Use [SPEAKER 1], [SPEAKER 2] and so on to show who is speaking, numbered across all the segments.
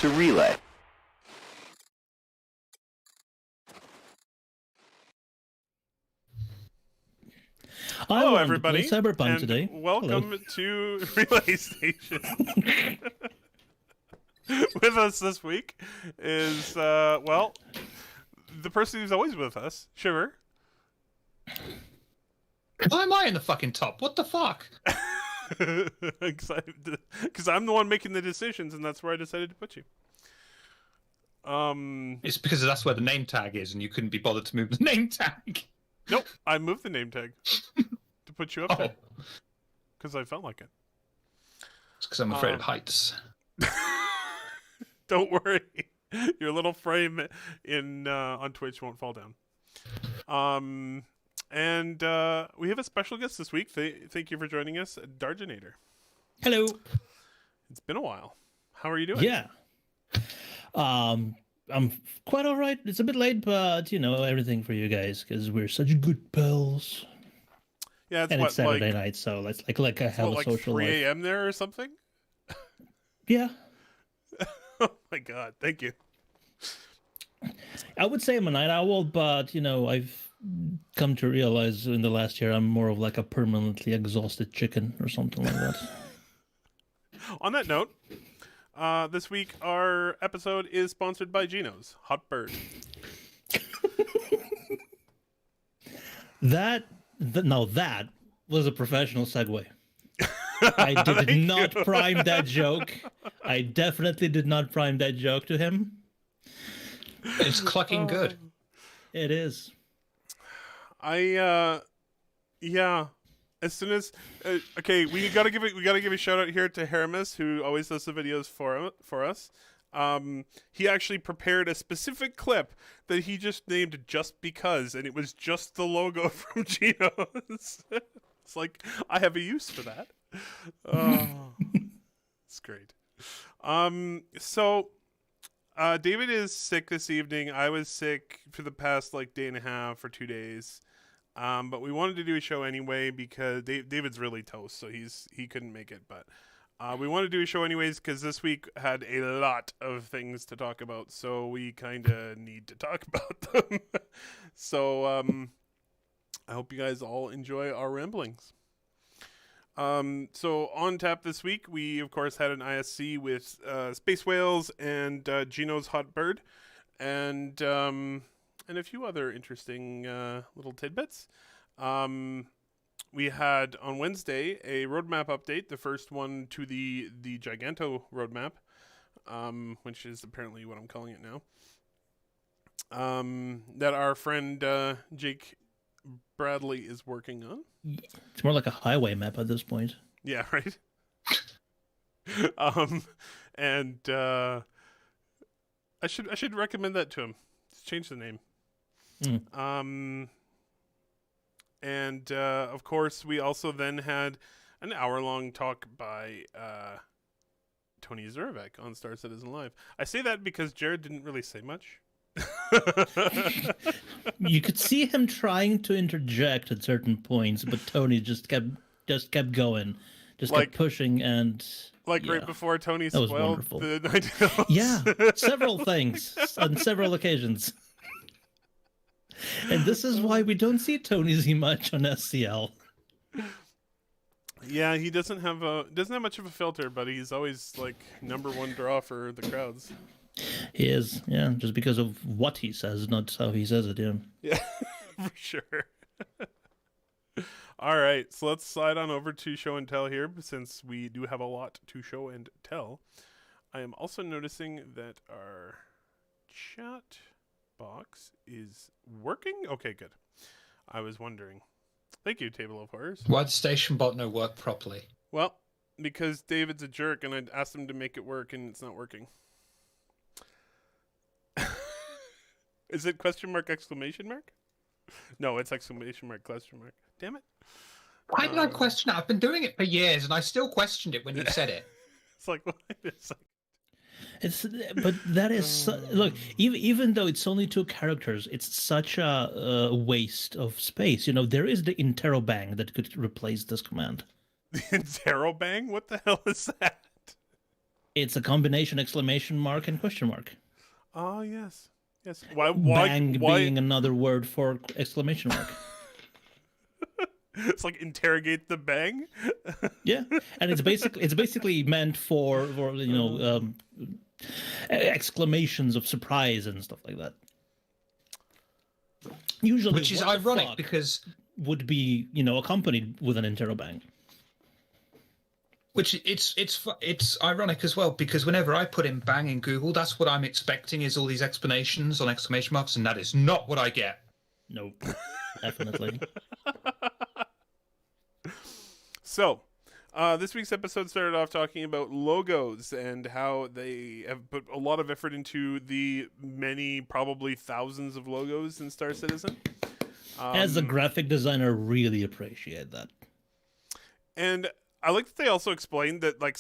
[SPEAKER 1] to Relay.
[SPEAKER 2] Hello, everybody,
[SPEAKER 3] Cyberpunk
[SPEAKER 2] and
[SPEAKER 3] today.
[SPEAKER 2] welcome to Relay Station. With us this week is, the person who's always with us, Shiver.
[SPEAKER 4] Why am I in the fucking top? What the fuck?
[SPEAKER 2] Because I'm the one making the decisions, and that's where I decided to put you.
[SPEAKER 4] It's because that's where the name tag is, and you couldn't be bothered to move the name tag.
[SPEAKER 2] Nope, I moved the name tag to put you up there because I felt like it.
[SPEAKER 4] It's because I'm afraid of heights.
[SPEAKER 2] Don't worry, your little frame in on Twitch won't fall down. And we have a special guest this week. Thank you for joining us, Dargenator.
[SPEAKER 3] Hello.
[SPEAKER 2] It's been a while. How are you doing?
[SPEAKER 3] Yeah. I'm quite all right. It's a bit late, but everything for you guys because we're such good pals.
[SPEAKER 2] Yeah,
[SPEAKER 3] and it's Saturday night, so it's like I have a social
[SPEAKER 2] 3
[SPEAKER 3] life.
[SPEAKER 2] 3 a.m. there or something.
[SPEAKER 3] Yeah.
[SPEAKER 2] Oh my god! Thank you.
[SPEAKER 3] I would say I'm a night owl, but I've come to realize in the last year I'm more of like a permanently exhausted chicken or something like that.
[SPEAKER 2] On that note, this week our episode is sponsored by Geno's Hot Bird.
[SPEAKER 3] That was a professional segue. I did not prime that joke. I definitely did not prime that joke to him.
[SPEAKER 4] It's clucking good.
[SPEAKER 3] It is.
[SPEAKER 2] Yeah. As soon as okay, we gotta give a shout out here to Hermes, who always does the videos for us. He actually prepared a specific clip that he just named "Just Because," and it was just the logo from Geno's. It's like I have a use for that. Oh, it's great. So David is sick this evening. I was sick for the past day and a half or 2 days. But we wanted to do a show anyway because David's really toast, so he couldn't make it. But we wanted to do a show anyways because this week had a lot of things to talk about, so we kind of need to talk about them. So I hope you guys all enjoy our ramblings. So on tap this week, we of course had an ISC with Space Whales and Geno's Hot Bird, and a few other interesting little tidbits. We had on Wednesday a roadmap update, the first one to the Giganto roadmap, which is apparently what I'm calling it now. That our friend Jake Bradley is working on.
[SPEAKER 3] It's more like a highway map at this point.
[SPEAKER 2] Yeah, right. And I should recommend that to him. Just change the name. And of course, we also then had an hour-long talk by Tony Zurevec on Star Citizen Live. I say that because Jared didn't really say much.
[SPEAKER 3] You could see him trying to interject at certain points, but Tony just kept going, kept pushing, and
[SPEAKER 2] right before Tony spoiled the Night Elves.
[SPEAKER 3] Yeah, several things on several occasions. And this is why we don't see Tony Z much on SCL.
[SPEAKER 2] Yeah, he doesn't have much of a filter, but he's always number one draw for the crowds.
[SPEAKER 3] He is, yeah, just because of what he says, not how he says it, yeah.
[SPEAKER 2] Yeah, for sure. All right, so let's slide on over to show and tell here, since we do have a lot to show and tell. I am also noticing that our chat box is working. Okay, good. I was wondering. Thank you, Table of Horrors.
[SPEAKER 4] Why does Station Bot not work properly?
[SPEAKER 2] Well, because David's a jerk, and I asked him to make it work, and it's not working. Is it ? No, it's ! Damn it.
[SPEAKER 4] Why did I question it? I've been doing it for years, and I still questioned it when you said it.
[SPEAKER 2] It's like, wait a second.
[SPEAKER 3] But that is look. Even though it's only 2 characters, it's such a waste of space. There is the interrobang that could replace this command.
[SPEAKER 2] The interrobang? What the hell is that?
[SPEAKER 3] It's a combination exclamation mark and question mark.
[SPEAKER 2] Oh yes, yes. Why?
[SPEAKER 3] Bang
[SPEAKER 2] Why?
[SPEAKER 3] being another word for exclamation mark.
[SPEAKER 2] It's like interrogate the bang.
[SPEAKER 3] Yeah, and it's basically meant for exclamations of surprise and stuff like that. Usually,
[SPEAKER 4] Which is
[SPEAKER 3] what the
[SPEAKER 4] ironic
[SPEAKER 3] fuck
[SPEAKER 4] because
[SPEAKER 3] would be accompanied with an interrobang.
[SPEAKER 4] which it's ironic as well because whenever I put in bang in Google, that's what I'm expecting is all these explanations on exclamation marks, and that is not what I get.
[SPEAKER 3] Nope, definitely.
[SPEAKER 2] So, this week's episode started off talking about logos and how they have put a lot of effort into the many, probably thousands of logos in Star Citizen.
[SPEAKER 3] As a graphic designer, really appreciate that.
[SPEAKER 2] And I like that they also explained that like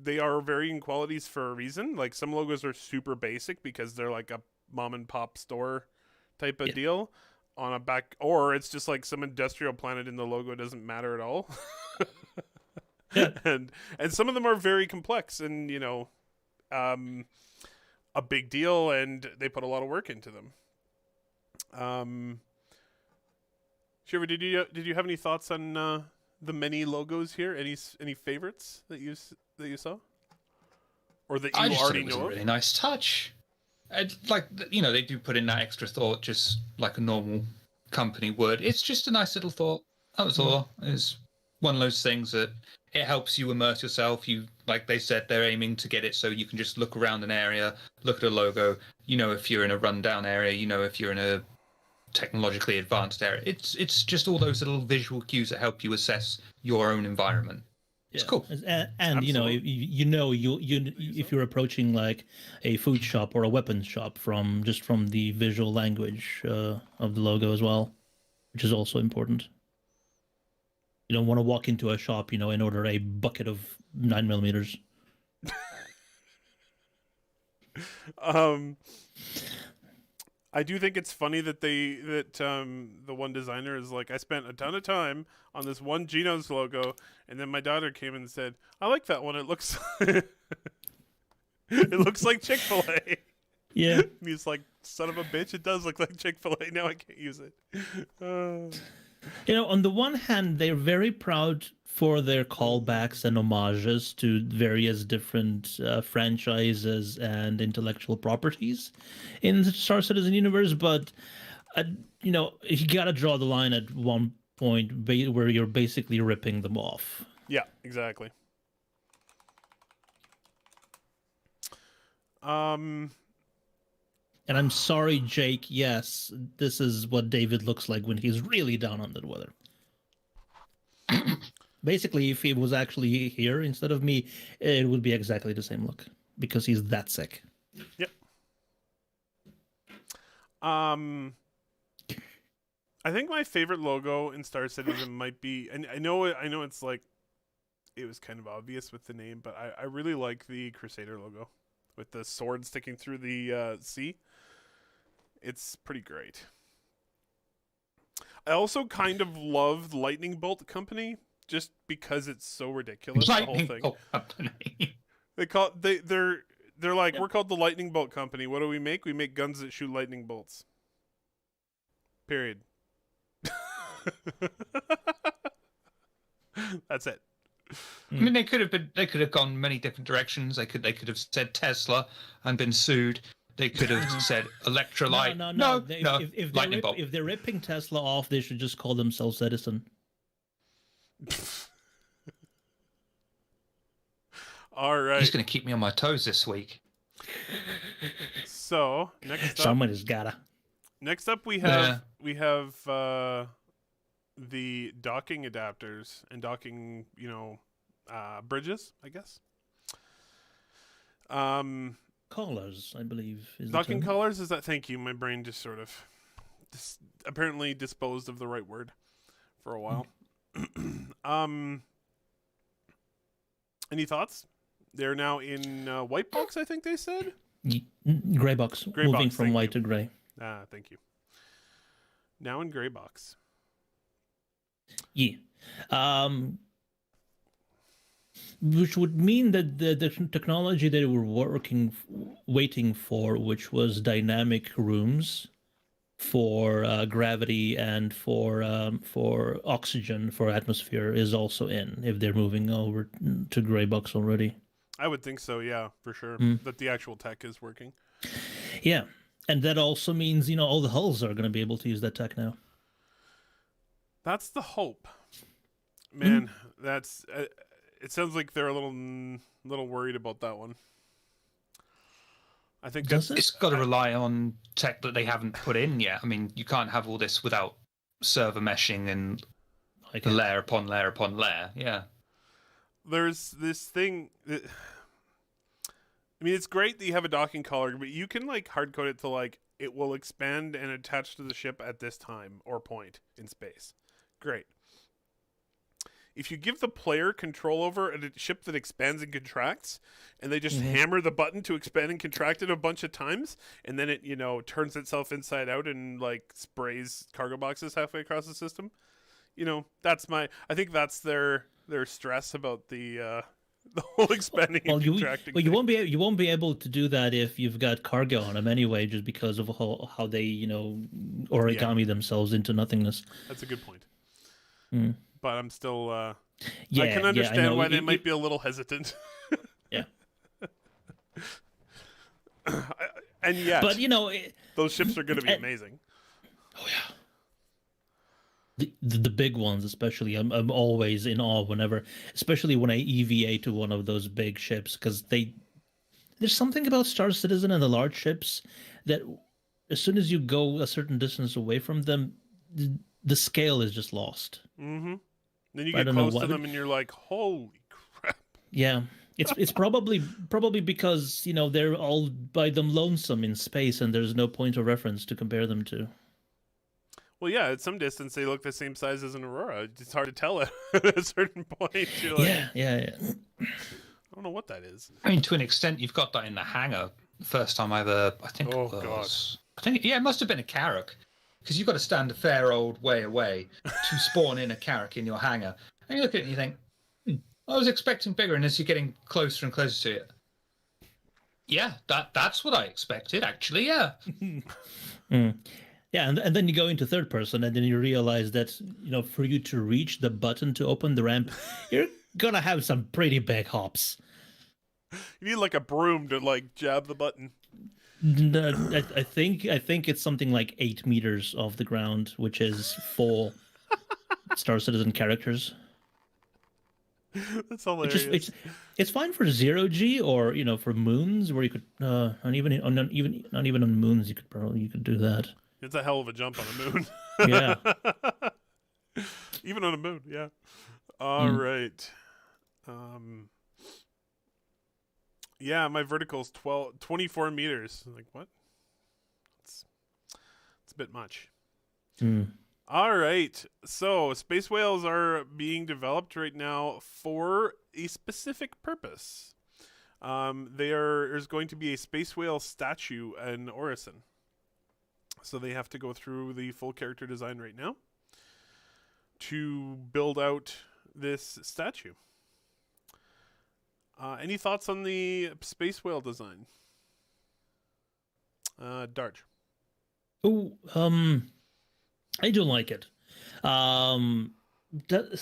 [SPEAKER 2] they are varying qualities for a reason. Like some logos are super basic because they're like a mom and pop store type of deal on a back, or it's just like some industrial planet and the logo doesn't matter at all. and some of them are very complex and a big deal, and they put a lot of work into them. Shiver, did you have any thoughts on the many logos here? Any favorites that you saw, or that you
[SPEAKER 4] I just thought
[SPEAKER 2] already
[SPEAKER 4] it was
[SPEAKER 2] know
[SPEAKER 4] a
[SPEAKER 2] of?
[SPEAKER 4] really nice touch. They do put in that extra thought, just like a normal company would. It's just a nice little thought. That was all. It's one of those things that it helps you immerse yourself. You, like they said, they're aiming to get it so you can just look around an area, look at a logo. You know if you're in a rundown area. You know if you're in a technologically advanced area. It's just all those little visual cues that help you assess your own environment. It's cool.
[SPEAKER 3] And
[SPEAKER 2] Absolutely.
[SPEAKER 3] if you're approaching like a food shop or a weapons shop from the visual language of the logo as well, which is also important. You don't want to walk into a shop, and order a bucket of 9mm.
[SPEAKER 2] I do think it's funny that the one designer is like, I spent a ton of time on this one Geno's logo, and then my daughter came and said, I like that one. It looks it looks like Chick-fil-A.
[SPEAKER 3] Yeah.
[SPEAKER 2] And he's like, son of a bitch, it does look like Chick-fil-A. Now I can't use it.
[SPEAKER 3] On the one hand, they're very proud for their callbacks and homages to various different franchises and intellectual properties in the Star Citizen universe, but you gotta draw the line at one point where you're basically ripping them off.
[SPEAKER 2] Yeah, exactly.
[SPEAKER 3] And I'm sorry, Jake. Yes, this is what David looks like when he's really down under the weather. Basically, if he was actually here instead of me, it would be exactly the same look because he's that sick.
[SPEAKER 2] Yep. I think my favorite logo in Star Citizen might be, and I know it's like, it was kind of obvious with the name, but I really like the Crusader logo with the sword sticking through the sea. It's pretty great. I also kind of love Lightning Bolt Company just because it's so ridiculous.
[SPEAKER 4] Lightning
[SPEAKER 2] the whole thing.
[SPEAKER 4] Bolt Company.
[SPEAKER 2] They're like, we're called the Lightning Bolt Company. What do we make? We make guns that shoot lightning bolts. Period. That's it.
[SPEAKER 4] I mean, they could have gone many different directions. They could have said Tesla and been sued. They could have said electrolyte.
[SPEAKER 3] No.
[SPEAKER 4] No. Lightning Bolt.
[SPEAKER 3] If they're ripping Tesla off, they should just call themselves Edison.
[SPEAKER 2] All right.
[SPEAKER 4] He's going to keep me on my toes this week.
[SPEAKER 2] So next up,
[SPEAKER 3] Somebody's gotta.
[SPEAKER 2] Next up, we have the docking adapters and docking, bridges, I guess.
[SPEAKER 3] Collars, I believe. Is
[SPEAKER 2] Docking
[SPEAKER 3] the term.
[SPEAKER 2] collars, is that? Thank you. My brain just sort of apparently disposed of the right word for a while. Any thoughts? They're now in white box, I think they said.
[SPEAKER 3] Gray box.
[SPEAKER 2] Gray
[SPEAKER 3] moving
[SPEAKER 2] box,
[SPEAKER 3] from
[SPEAKER 2] thank
[SPEAKER 3] white
[SPEAKER 2] you.
[SPEAKER 3] to gray.
[SPEAKER 2] Thank you. Now in gray box.
[SPEAKER 3] Yeah. which would mean that the technology that we were waiting for, which was dynamic rooms for gravity and for oxygen for atmosphere, is also in. If they're moving over to gray box already,
[SPEAKER 2] I would think so. Yeah, for sure. That the actual tech is working.
[SPEAKER 3] yeah, and that also means all the hulls are going to be able to use that tech now.
[SPEAKER 2] That's the hope, man. That's. It sounds like they're a little worried about that one. I think
[SPEAKER 3] Does it?
[SPEAKER 4] It's got to rely on tech that they haven't put in yet. I mean, you can't have all this without server meshing and
[SPEAKER 3] Okay.
[SPEAKER 4] layer upon layer upon layer. Yeah.
[SPEAKER 2] there's this thing that, I mean, it's great that you have a docking collar, but you can like hard code it to like it will expand and attach to the ship at this time or point in space. Great. If you give the player control over a ship that expands and contracts, and they just hammer the button to expand and contract it a bunch of times, and then it turns itself inside out and like sprays cargo boxes halfway across the system, that's I think that's their stress about the whole expanding and contracting.
[SPEAKER 3] You won't be able to do that if you've got cargo on them anyway, just because of how they origami themselves into nothingness.
[SPEAKER 2] That's a good point.
[SPEAKER 3] Mm.
[SPEAKER 2] But I'm still. I
[SPEAKER 3] Yeah,
[SPEAKER 2] can
[SPEAKER 3] I
[SPEAKER 2] understand
[SPEAKER 3] know.
[SPEAKER 2] why they might be a little hesitant.
[SPEAKER 3] Yeah.
[SPEAKER 2] And yet,
[SPEAKER 3] But
[SPEAKER 2] those ships are going to be amazing.
[SPEAKER 3] oh yeah. The big ones, especially, I'm always in awe whenever, especially when I EVA to one of those big ships, because there's something about Star Citizen and the large ships that as soon as you go a certain distance away from them, the scale is just lost.
[SPEAKER 2] Mm-hmm. Then you
[SPEAKER 3] I
[SPEAKER 2] get
[SPEAKER 3] don't know
[SPEAKER 2] close to
[SPEAKER 3] what-
[SPEAKER 2] them and you're like, holy crap.
[SPEAKER 3] Yeah. It's probably because they're all by them lonesome in space and there's no point of reference to compare them to.
[SPEAKER 2] Well, yeah, at some distance they look the same size as an Aurora. It's hard to tell at a certain point. You're like,
[SPEAKER 3] Yeah.
[SPEAKER 2] I don't know what that is.
[SPEAKER 4] I mean, to an extent, you've got that in the hangar. First time I think
[SPEAKER 2] Oh,
[SPEAKER 4] it was.
[SPEAKER 2] God.
[SPEAKER 4] I think, yeah, it must have been a Carrack. Because you've got to stand a fair old way away to spawn in a Carrack in your hangar. And you look at it and you think, I was expecting bigger. And as you're getting closer and closer to it, yeah, that's what I expected, actually, yeah.
[SPEAKER 3] Yeah, and then you go into third person, and then you realize that for you to reach the button to open the ramp, you're gonna have some pretty big hops.
[SPEAKER 2] You need like a broom to like jab the button.
[SPEAKER 3] No, I think it's something like 8 meters off the ground, which is 4 Star Citizen characters.
[SPEAKER 2] That's hilarious.
[SPEAKER 3] It's fine for 0G or for moons where you could not even on moons you could do that.
[SPEAKER 2] It's a hell of a jump on a moon.
[SPEAKER 3] Yeah.
[SPEAKER 2] Even on a moon, yeah. All right. Yeah, my vertical's 24 meters. Like, what? It's a bit much. All right. So, space whales are being developed right now for a specific purpose. There's going to be a space whale statue in Orison. So they have to go through the full character design right now to build out this statue. Any thoughts on the space whale design? Darge.
[SPEAKER 3] Oh, I do like it.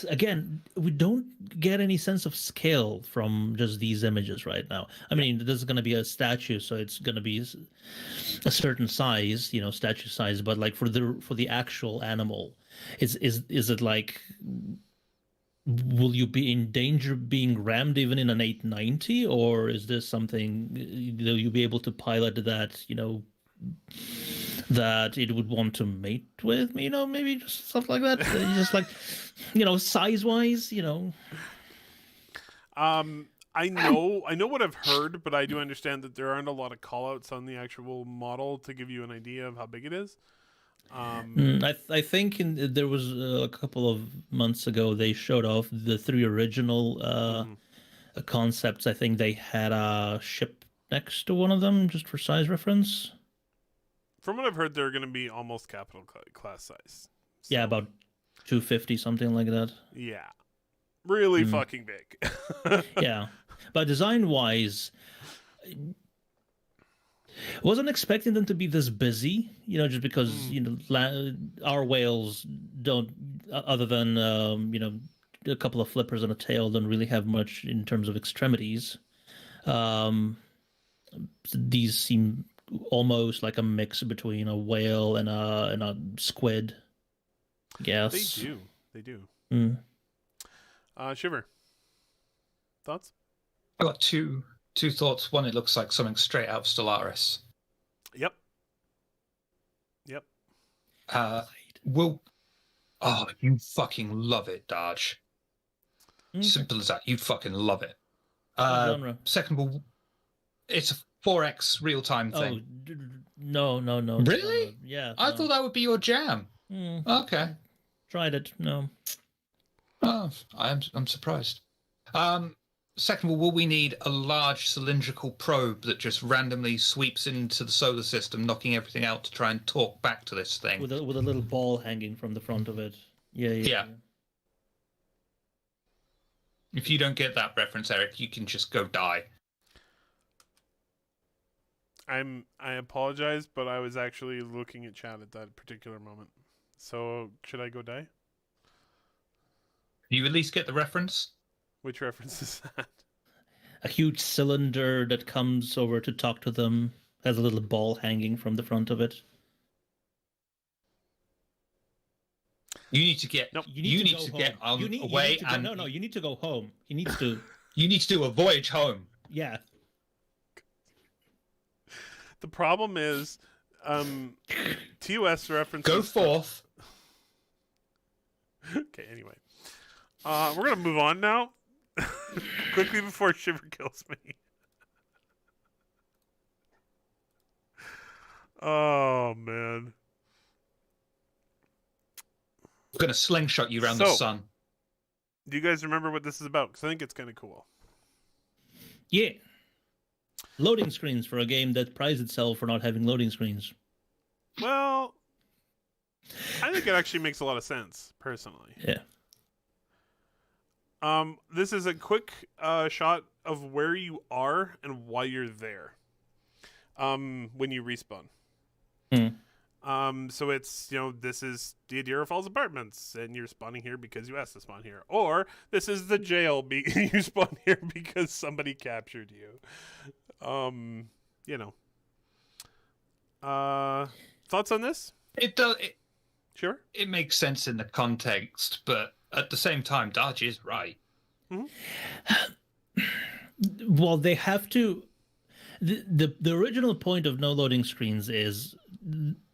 [SPEAKER 3] Again, we don't get any sense of scale from just these images right now. I mean, this is going to be a statue, so it's going to be a certain size, statue size. But like for the actual animal, is it like? Will you be in danger of being rammed even in an 890, or is this something will you be able to pilot that? That it would want to mate with, maybe just stuff like that. Just like, size wise,
[SPEAKER 2] I know what I've heard, but I do understand that there aren't a lot of callouts on the actual model to give you an idea of how big it is.
[SPEAKER 3] I think there was a couple of months ago they showed off the 3 original concepts. I think they had a ship next to one of them just for size reference.
[SPEAKER 2] From what I've heard, they're going to be almost capital class size.
[SPEAKER 3] Yeah, about 250, something like that.
[SPEAKER 2] Yeah. really
[SPEAKER 3] Mm.
[SPEAKER 2] fucking big.
[SPEAKER 3] Yeah, but design-wise, wasn't expecting them to be this busy. Just because our whales don't, other than a couple of flippers and a tail, don't really have much in terms of extremities. Um, these seem almost like a mix between a whale and a squid. I guess.
[SPEAKER 2] They do.
[SPEAKER 3] Mm.
[SPEAKER 2] Shiver. Thoughts?
[SPEAKER 4] I got two thoughts. One, it looks like something straight out of Stellaris.
[SPEAKER 2] Yep.
[SPEAKER 4] Will, oh, you fucking love it, Dodge.
[SPEAKER 3] Okay.
[SPEAKER 4] Simple as that. You'd fucking love it.
[SPEAKER 3] What genre?
[SPEAKER 4] Second of all, it's a 4X real-time
[SPEAKER 3] Oh,
[SPEAKER 4] thing.
[SPEAKER 3] no.
[SPEAKER 4] Really?
[SPEAKER 3] Yeah.
[SPEAKER 4] I
[SPEAKER 3] no.
[SPEAKER 4] thought that would be your jam.
[SPEAKER 3] Mm,
[SPEAKER 4] Okay.
[SPEAKER 3] tried it. No.
[SPEAKER 4] Oh, I'm surprised. Second of all, will we need a large cylindrical probe that just randomly sweeps into the solar system, knocking everything out to try and talk back to this thing?
[SPEAKER 3] With a little ball hanging from the front of it. Yeah.
[SPEAKER 4] Yeah. If you don't get that reference, Eric, you can just go die.
[SPEAKER 2] I apologize, but I was actually looking at chat at that particular moment. So should I go die?
[SPEAKER 4] You at least get the reference?
[SPEAKER 2] Which reference is that?
[SPEAKER 3] A huge cylinder that comes over to talk to them has a little ball hanging from the front of it.
[SPEAKER 4] You need to get.
[SPEAKER 2] Nope.
[SPEAKER 4] You need to get away, and
[SPEAKER 3] you need to go home. He needs to.
[SPEAKER 4] you need to do a voyage home.
[SPEAKER 3] Yeah.
[SPEAKER 2] The problem is, TOS references.
[SPEAKER 4] Go forth.
[SPEAKER 2] Okay. Anyway, we're gonna move on now, quickly before Shiver kills me. Oh man.
[SPEAKER 4] I'm gonna slingshot you around the sun.
[SPEAKER 2] Do you guys remember what this is about? Because I think it's kind of cool.
[SPEAKER 3] Yeah. Loading screens for a game that prides itself for not having loading screens.
[SPEAKER 2] Well, I think it actually makes a lot of sense, personally.
[SPEAKER 3] Yeah.
[SPEAKER 2] This is a quick shot of where you are and why you're there. When you respawn. So it's, this is the Adira Falls Apartments, and you're spawning here because you asked to spawn here. Or, this is the jail, you spawn here because somebody captured you. Thoughts on this?
[SPEAKER 4] It does.
[SPEAKER 2] Sure.
[SPEAKER 4] It makes sense in the context, but at the same time, Dodge is right.
[SPEAKER 3] Well, they have to. The original point of no loading screens is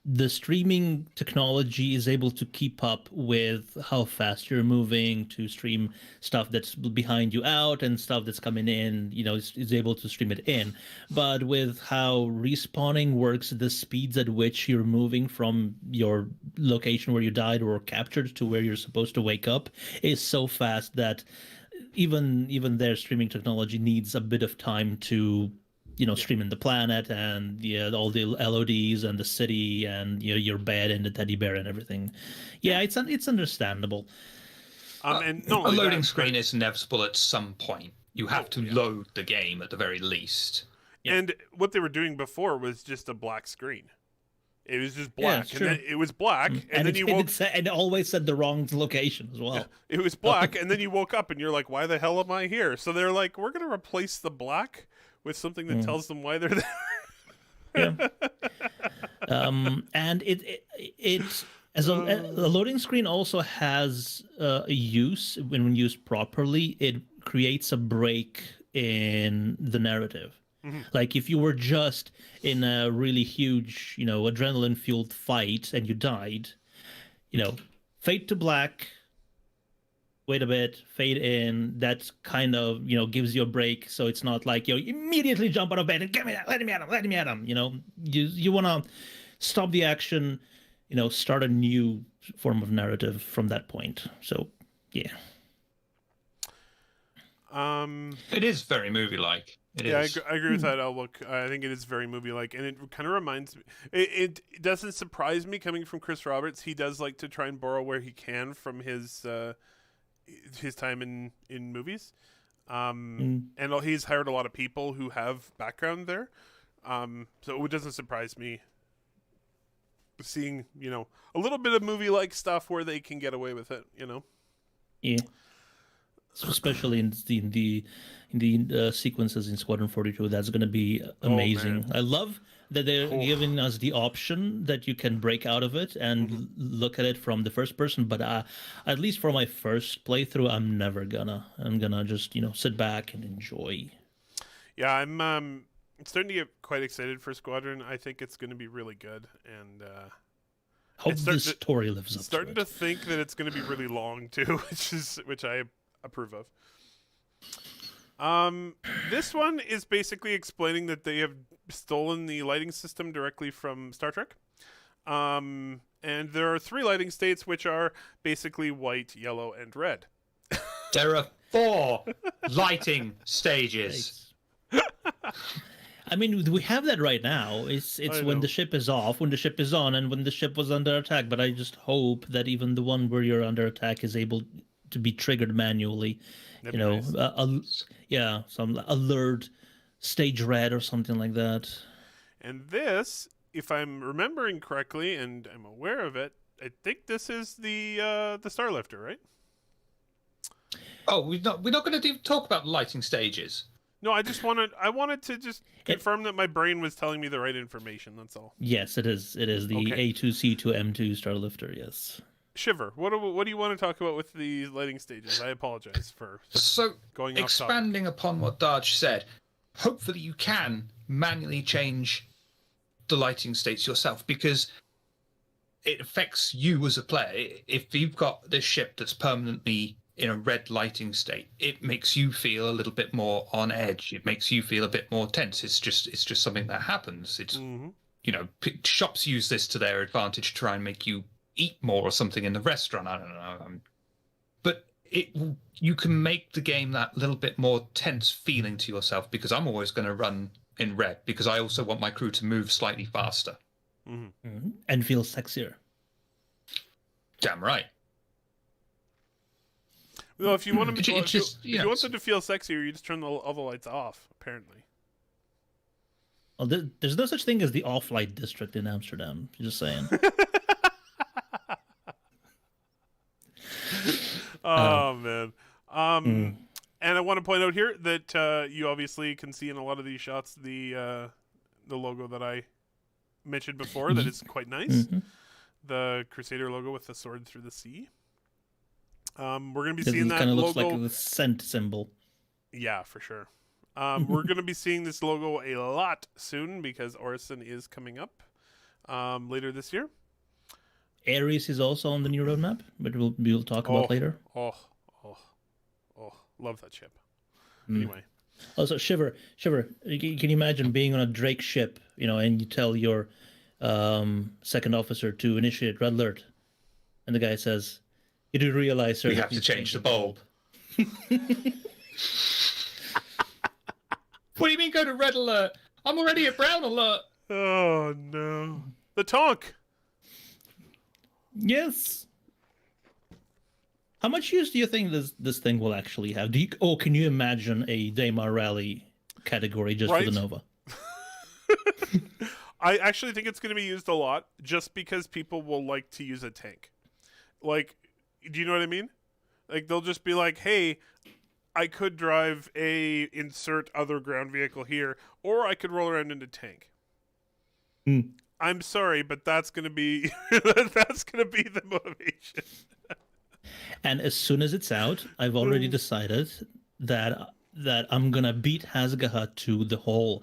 [SPEAKER 3] the streaming technology is able to keep up with how fast you're moving to stream stuff that's behind you out and stuff that's coming in, is able to stream it in. But with how respawning works, the speeds at which you're moving from your location where you died or captured to where you're supposed to wake up is so fast that even their streaming technology needs a bit of time to streaming the planet and all the LODs and the city and your bed and the teddy bear and everything. Yeah, it's understandable.
[SPEAKER 2] And
[SPEAKER 4] a loading screen is inevitable at some point. You have to load the game at the very least.
[SPEAKER 3] Yeah.
[SPEAKER 2] And what they were doing before was just a black screen. It was just black, and then it was black, and then you woke.
[SPEAKER 3] And it always said the wrong location as well.
[SPEAKER 2] Yeah, it was black, and then you woke up, and you're like, "Why the hell am I here?" So they're like, "We're gonna replace the black with something that tells them why they're there."
[SPEAKER 3] Yeah. And it as a loading screen also has a use when used properly. It creates a break in the narrative. Like if you were just in a really huge, adrenaline fueled fight and you died, fade to black, wait a bit, fade in. That kind of, gives you a break. So it's not like you immediately jump out of bed and get me that, let me at him. You want to stop the action, start a new form of narrative from that point. So, yeah.
[SPEAKER 4] It is very movie-like.
[SPEAKER 2] I agree with that outlook. I think it is very movie-like, and it kind of reminds me. It doesn't surprise me coming from Chris Roberts. He does like to try and borrow where he can from his his time in movies.
[SPEAKER 3] Mm.
[SPEAKER 2] And he's hired a lot of people who have background there. So it doesn't surprise me seeing, a little bit of movie like stuff where they can get away with it,
[SPEAKER 3] Yeah. So especially in the sequences in Squadron 42, that's going to be amazing.
[SPEAKER 2] man.
[SPEAKER 3] I love that they're
[SPEAKER 2] Oh.
[SPEAKER 3] giving us the option that you can break out of it and
[SPEAKER 2] Mm-hmm.
[SPEAKER 3] look at it from the first person. But at least for my first playthrough, I'm gonna just sit back and enjoy.
[SPEAKER 2] Yeah, I'm starting to get quite excited for Squadron. I think it's going to be really good, and
[SPEAKER 3] Hope
[SPEAKER 2] It's
[SPEAKER 3] the
[SPEAKER 2] starting to-
[SPEAKER 3] story lives up
[SPEAKER 2] starting
[SPEAKER 3] to
[SPEAKER 2] to
[SPEAKER 3] it.
[SPEAKER 2] think that it's going to be really long too, which I approve of. This one is basically explaining that they have stolen the lighting system directly from Star Trek. And there are 3 lighting states, which are basically white, yellow, and red.
[SPEAKER 4] There are 4 lighting stages.
[SPEAKER 3] I mean, we have that right now. It's
[SPEAKER 2] I
[SPEAKER 3] when
[SPEAKER 2] know.
[SPEAKER 3] the ship is off, when the ship is on, and when the ship was under attack. But I just hope that even the one where you're under attack is able to be triggered manually.
[SPEAKER 2] That'd be nice.
[SPEAKER 3] Yeah, some alert, stage red or something like that.
[SPEAKER 2] And this, if I'm remembering correctly, and I'm aware of it, I think this is the Starlifter, right?
[SPEAKER 4] Oh, we're not going to talk about lighting stages.
[SPEAKER 2] No, I wanted to just confirm that my brain was telling me the right information. That's all.
[SPEAKER 3] Yes, it is. It is the
[SPEAKER 2] Okay.
[SPEAKER 3] A2C2 M2 Starlifter. Yes.
[SPEAKER 2] Shiver, what do you want to talk about with the lighting stages? I apologize for
[SPEAKER 4] So,
[SPEAKER 2] going off topic.
[SPEAKER 4] expanding upon what Daj said, hopefully you can manually change the lighting states yourself, because it affects you as a player. If you've got this ship that's permanently in a red lighting state, it makes you feel a little bit more on edge. It makes you feel a bit more tense. It's just something that happens. It's shops use this to their advantage to try and make you eat more or something in the restaurant. I don't know. But you can make the game that little bit more tense feeling to yourself, because I'm always going to run in red because I also want my crew to move slightly faster.
[SPEAKER 3] And feel sexier.
[SPEAKER 4] Damn right.
[SPEAKER 2] Well, if you want them,
[SPEAKER 4] It
[SPEAKER 2] if
[SPEAKER 4] just,
[SPEAKER 2] you want them to feel sexier, you just turn all the lights off. Apparently.
[SPEAKER 3] Well, there's no such thing as the off-light district in Amsterdam. Just saying.
[SPEAKER 2] Oh man. And I want to point out here that you obviously can see in a lot of these shots the logo that I mentioned before. That is quite nice. The Crusader logo with the sword through the sea. We're gonna be seeing
[SPEAKER 3] It
[SPEAKER 2] that
[SPEAKER 3] kind of
[SPEAKER 2] logo.
[SPEAKER 3] looks like a scent symbol.
[SPEAKER 2] Yeah, for sure. We're gonna be seeing this logo a lot soon because Orison is coming up later this year.
[SPEAKER 3] Ares is also on the new roadmap, but we'll talk about later.
[SPEAKER 2] Oh, love that ship. Anyway.
[SPEAKER 3] Also, Shiver. Can you imagine being on a Drake ship, and you tell your second officer to initiate red alert, and the guy says, "You do realize, sir,
[SPEAKER 4] We
[SPEAKER 3] that
[SPEAKER 4] have to
[SPEAKER 3] you
[SPEAKER 4] change the bulb." What do you mean go to red alert? I'm already at brown alert.
[SPEAKER 2] Oh no, the Tonk.
[SPEAKER 3] Yes. How much use do you think this thing will actually have? Can you imagine a Daymar Rally category just for the Nova?
[SPEAKER 2] I actually think it's going to be used a lot just because people will like to use a tank. Like, do you know what I mean? Like, they'll just be like, hey, I could drive a insert other ground vehicle here, or I could roll around in a tank. I'm sorry, but that's going to be the motivation.
[SPEAKER 3] And as soon as it's out, I've already decided that I'm gonna beat Hasgaha to the whole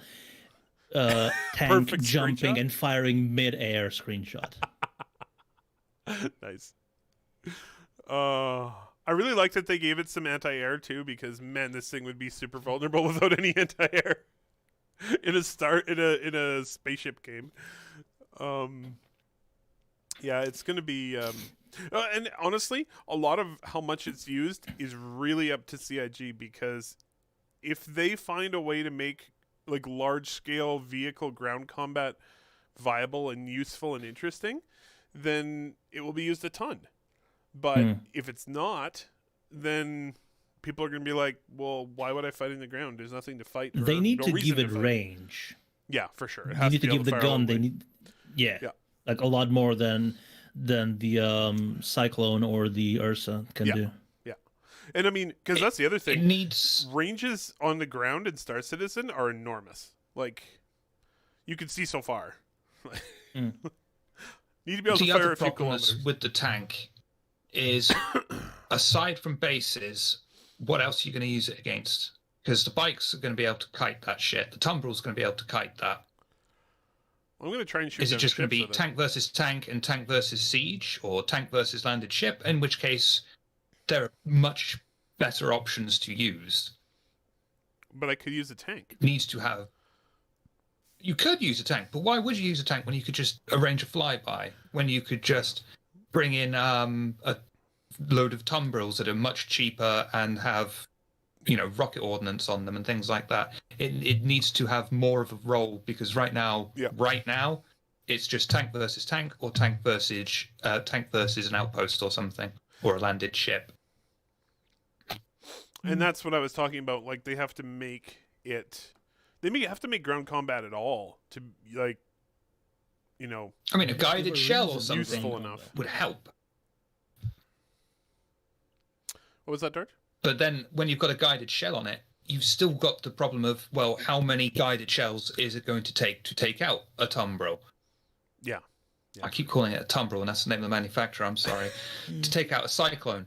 [SPEAKER 3] tank
[SPEAKER 2] Perfect
[SPEAKER 3] jumping
[SPEAKER 2] screenshot?
[SPEAKER 3] and firing mid-air screenshot.
[SPEAKER 2] Nice. I really like that they gave it some anti-air too, because man, this thing would be super vulnerable without any anti-air in a spaceship game. Yeah, it's gonna be. And honestly, a lot of how much it's used is really up to CIG, because if they find a way to make like large-scale vehicle ground combat viable and useful and interesting, then it will be used a ton. But if it's not, then people are going to be like, well, why would I fight in the ground? There's nothing to fight. Or
[SPEAKER 3] They need
[SPEAKER 2] no
[SPEAKER 3] to
[SPEAKER 2] reason
[SPEAKER 3] give it
[SPEAKER 2] fight.
[SPEAKER 3] range.
[SPEAKER 2] Yeah, for sure. It
[SPEAKER 3] You
[SPEAKER 2] has
[SPEAKER 3] need to
[SPEAKER 2] be able
[SPEAKER 3] give the
[SPEAKER 2] fire
[SPEAKER 3] gun.
[SPEAKER 2] all
[SPEAKER 3] They
[SPEAKER 2] way.
[SPEAKER 3] need, yeah,
[SPEAKER 2] Yeah.
[SPEAKER 3] like a lot more than the Cyclone or the Ursa can
[SPEAKER 2] Yeah.
[SPEAKER 3] do.
[SPEAKER 2] And I mean, because that's the other
[SPEAKER 4] It
[SPEAKER 2] thing.
[SPEAKER 4] needs.
[SPEAKER 2] Ranges on the ground in Star Citizen are enormous. Like, you can see so far.
[SPEAKER 3] Mm.
[SPEAKER 2] Need to be able
[SPEAKER 4] The
[SPEAKER 2] to fire
[SPEAKER 4] other
[SPEAKER 2] a few
[SPEAKER 4] problem is
[SPEAKER 2] kilometers.
[SPEAKER 4] with the tank is, aside from bases, what else are you going to use it against? Because the bikes are going to be able to kite that shit. The Tumbrel's going to be able to kite that.
[SPEAKER 2] I'm going to try and shoot
[SPEAKER 4] Is it
[SPEAKER 2] down
[SPEAKER 4] just going to
[SPEAKER 2] ships
[SPEAKER 4] be
[SPEAKER 2] with it.
[SPEAKER 4] tank versus tank and tank versus siege, or tank versus landed ship? In which case, there are much better options to use.
[SPEAKER 2] But I could use a tank.
[SPEAKER 4] Needs to have. You could use a tank, but why would you use a tank when you could just arrange a flyby? When you could just bring in a load of Tumbrils that are much cheaper and have, rocket ordnance on them and things like that. It needs to have more of a role, because right now, it's just tank versus tank, or tank versus an outpost or something, or a landed ship.
[SPEAKER 2] And that's what I was talking about. Like, they have to make it. Have to make ground combat at all to, like,
[SPEAKER 4] I mean, a guided shell or something
[SPEAKER 2] useful enough.
[SPEAKER 4] would help.
[SPEAKER 2] What was that, Dart?
[SPEAKER 4] But then when you've got a guided shell on it, you've still got the problem of, well, how many guided shells is it going to take out a Tumbril?
[SPEAKER 2] Yeah.
[SPEAKER 4] I keep calling it a Tumbril, and that's the name of the manufacturer, I'm sorry. To take out a Cyclone.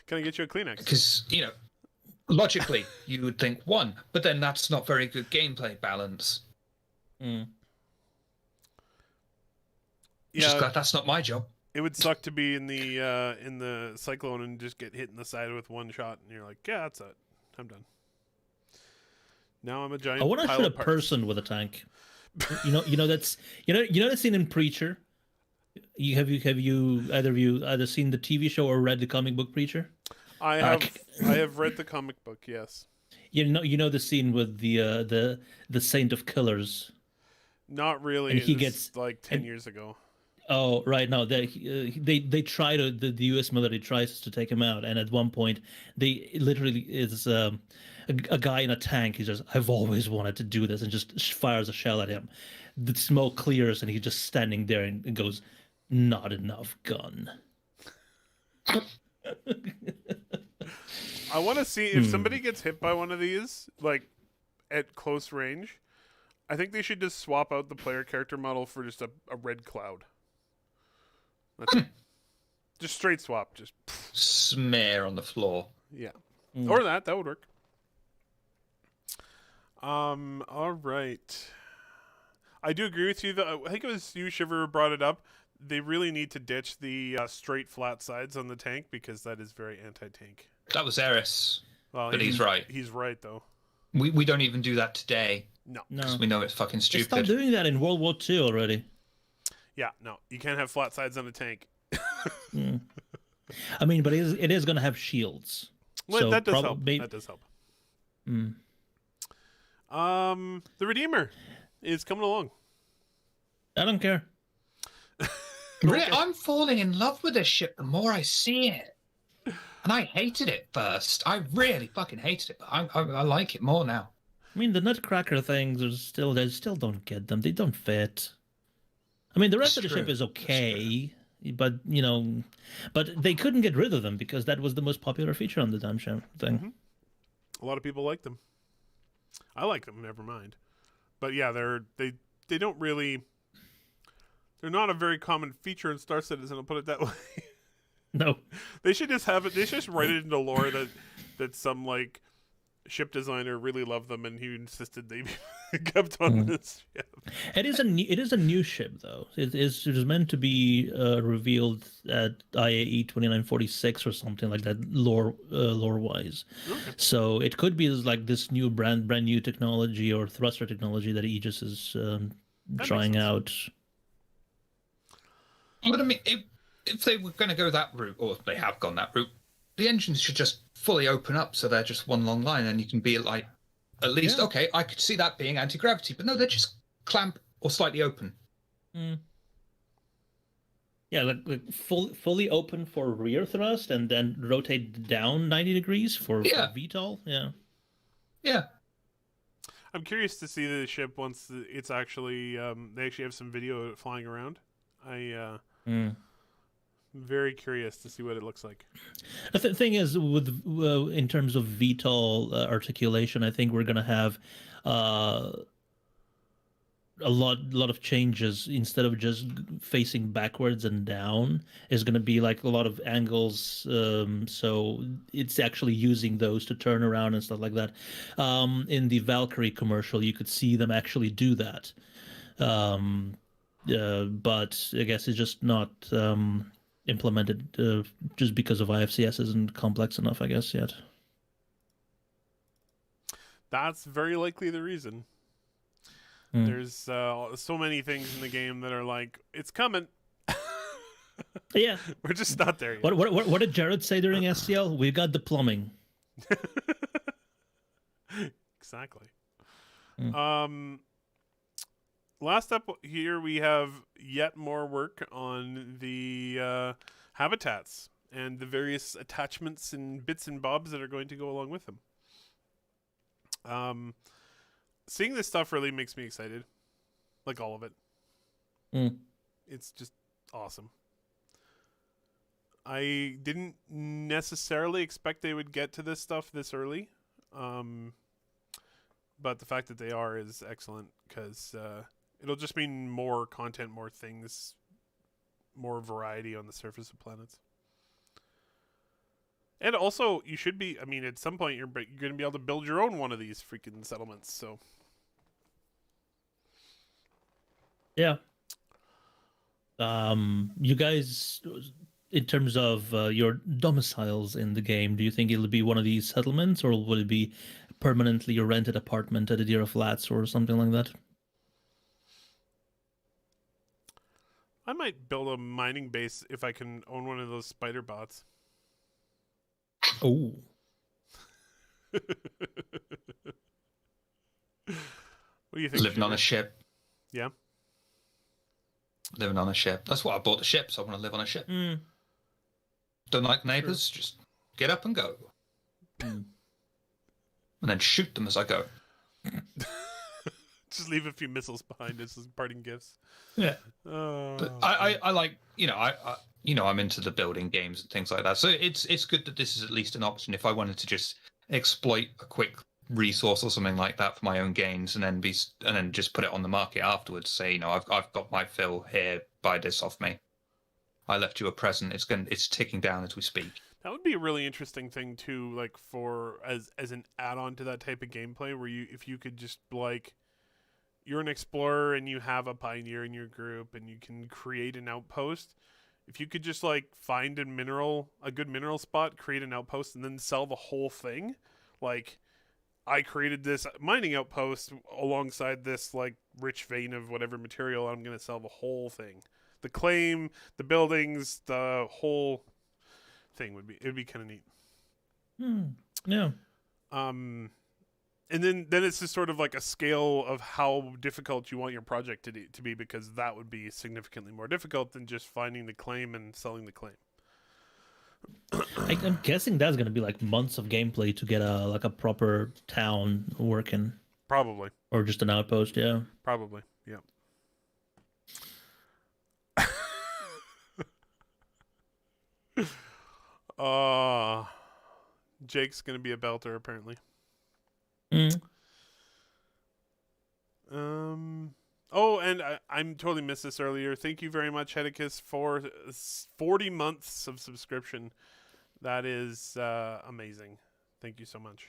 [SPEAKER 2] Can I get you a Kleenex?
[SPEAKER 4] Because, logically, you would think one, but then that's not very good gameplay balance.
[SPEAKER 3] Mm.
[SPEAKER 4] Just
[SPEAKER 2] Yeah,
[SPEAKER 4] glad that's not my job.
[SPEAKER 2] it would suck to be in the Cyclone and just get hit in the side with one shot, and you're like, yeah, that's it. I'm done. Now I'm a giant.
[SPEAKER 3] I want to
[SPEAKER 2] pile
[SPEAKER 3] shoot a
[SPEAKER 2] of parts.
[SPEAKER 3] person with a tank. You know that's that scene in Preacher. Have you either seen the TV show or read the comic book Preacher?
[SPEAKER 2] I have read the comic book. Yes.
[SPEAKER 3] You know the scene with the Saint of Killers.
[SPEAKER 2] Not really.
[SPEAKER 3] And he
[SPEAKER 2] It was
[SPEAKER 3] gets-
[SPEAKER 2] like 10 years ago.
[SPEAKER 3] Oh, right. No, they try to the U.S. military tries to take him out, and at one point, they literally is a guy in a tank. He says, "I've always wanted to do this," and just fires a shell at him. The smoke clears, and he's just standing there and goes, "Not enough gun."
[SPEAKER 2] I want to see if somebody gets hit by one of these, like at close range. I think they should just swap out the player character model for just a red cloud. That's it. Just straight swap. Just
[SPEAKER 4] Smear on the floor.
[SPEAKER 2] yeah, or that would work. All right. I do agree with you. Though I think it was you, Shiver, who brought it up. They really need to ditch the straight flat sides on the tank because that is very anti-tank.
[SPEAKER 4] That was Eris.
[SPEAKER 2] Well,
[SPEAKER 4] But he's right.
[SPEAKER 2] He's right though.
[SPEAKER 4] We don't even do that today,
[SPEAKER 2] No.
[SPEAKER 4] because
[SPEAKER 3] No,
[SPEAKER 4] we know it's fucking
[SPEAKER 3] they stopped
[SPEAKER 4] stupid.
[SPEAKER 3] doing that in World War II already.
[SPEAKER 2] Yeah, no. You can't have flat sides on a tank.
[SPEAKER 3] I mean, but it is going to have shields.
[SPEAKER 2] Well,
[SPEAKER 3] So
[SPEAKER 2] that does help.
[SPEAKER 3] probably-
[SPEAKER 2] That does help.
[SPEAKER 3] Mm.
[SPEAKER 2] The Redeemer is coming along.
[SPEAKER 3] I don't care.
[SPEAKER 4] Really, I'm falling in love with this ship the more I see it. And I hated it first. I really fucking hated it, but I like it more now.
[SPEAKER 3] I mean, the Nutcracker things are still they still don't get them. They don't fit. I mean, the rest
[SPEAKER 4] That's
[SPEAKER 3] of the ship
[SPEAKER 4] true.
[SPEAKER 3] is okay, but but they couldn't get rid of them because that was the most popular feature on the damn ship thing.
[SPEAKER 2] A lot of people like them. I like them. Never mind. But yeah, they don't really. They're not a very common feature in Star Citizen. I'll put it that way.
[SPEAKER 3] No,
[SPEAKER 2] They should just have it. They should just write it into lore that some like ship designer really loved them and he insisted they be kept on this ship.
[SPEAKER 3] it is a new ship though. It is meant to be revealed at IAE 2946 or something like that, lore wise.
[SPEAKER 2] Okay.
[SPEAKER 3] So it could be like this new brand new technology or thruster technology that Aegis is
[SPEAKER 2] makes
[SPEAKER 3] trying
[SPEAKER 2] sense.
[SPEAKER 3] out.
[SPEAKER 4] But I mean, if they were going to go that route, or if they have gone that route, the engines should just fully open up so they're just one long line, and you can be like, at least,
[SPEAKER 3] Yeah.
[SPEAKER 4] okay, I could see that being anti-gravity, but no, they're just clamp or slightly open.
[SPEAKER 3] Yeah, Yeah, fully open for rear thrust and then rotate down 90 degrees for
[SPEAKER 4] Yeah.
[SPEAKER 3] VTOL. Yeah.
[SPEAKER 4] Yeah.
[SPEAKER 2] I'm curious to see the ship once it's actually they actually have some video of it flying around. I'm very curious to see what it looks like.
[SPEAKER 3] The thing is, with in terms of VTOL articulation, I think we're gonna have a lot of changes. Instead of just facing backwards and down, is going to be like a lot of angles, so it's actually using those to turn around and stuff like that. In the Valkyrie commercial, you could see them actually do that, but I guess it's just not implemented just because of IFCS isn't complex enough, I guess, yet.
[SPEAKER 2] That's very likely the reason. There's so many things in the game that are like, it's coming.
[SPEAKER 3] Yeah,
[SPEAKER 2] we're just not there yet.
[SPEAKER 3] What did Jared say during STL? We got the plumbing.
[SPEAKER 2] Exactly. Last up here, we have yet more work on the habitats and the various attachments and bits and bobs that are going to go along with them. Seeing this stuff really makes me excited. Like all of it. It's just awesome. I didn't necessarily expect they would get to this stuff this early. But the fact that they are is excellent because it'll just mean more content, more things, more variety on the surface of planets. And also, you should be, I mean, at some point you're going to be able to build your own one of these freaking settlements, so...
[SPEAKER 3] Yeah. You guys, in terms of your domiciles in the game, do you think it'll be one of these settlements, or will it be permanently a rented apartment at Adira Flats or something like that?
[SPEAKER 2] I might build a mining base if I can own one of those spider bots.
[SPEAKER 3] Oh.
[SPEAKER 2] What do you think?
[SPEAKER 4] Living on a ship.
[SPEAKER 2] Yeah.
[SPEAKER 4] Living on a ship. That's why I bought the ship, so I want to live on a ship. Don't like neighbors, just get up and go. And then shoot them as I go.
[SPEAKER 2] Just leave a few missiles behind as parting gifts.
[SPEAKER 4] Yeah. But I like, I'm into the building games and things like that. So it's good that this is at least an option if I wanted to just exploit a quick resource or something like that for my own gains and then just put it on the market afterwards. Say, I've got my fill here, buy this off me. I left you a present. It's ticking down as we speak.
[SPEAKER 2] That would be a really interesting thing too, like for as an add-on to that type of gameplay, where if you could just like, you're an explorer and you have a pioneer in your group and you can create an outpost. If you could just like find a good mineral spot, create an outpost, and then sell the whole thing, like I created this mining outpost alongside this like rich vein of whatever material. I'm going to sell the whole thing, the claim, the buildings, the whole thing it'd be kind of neat.
[SPEAKER 3] Yeah.
[SPEAKER 2] And then it's just sort of like a scale of how difficult you want your project to be, because that would be significantly more difficult than just finding the claim and selling the claim.
[SPEAKER 3] I'm guessing that's going to be like months of gameplay to get a proper town working.
[SPEAKER 2] Probably.
[SPEAKER 3] Or just an outpost, yeah.
[SPEAKER 2] Probably, yeah. Jake's going to be a belter, apparently. Oh, and I'm totally missed this earlier. Thank you very much, Hedicus, for 40 months of subscription. That is amazing. Thank you so much.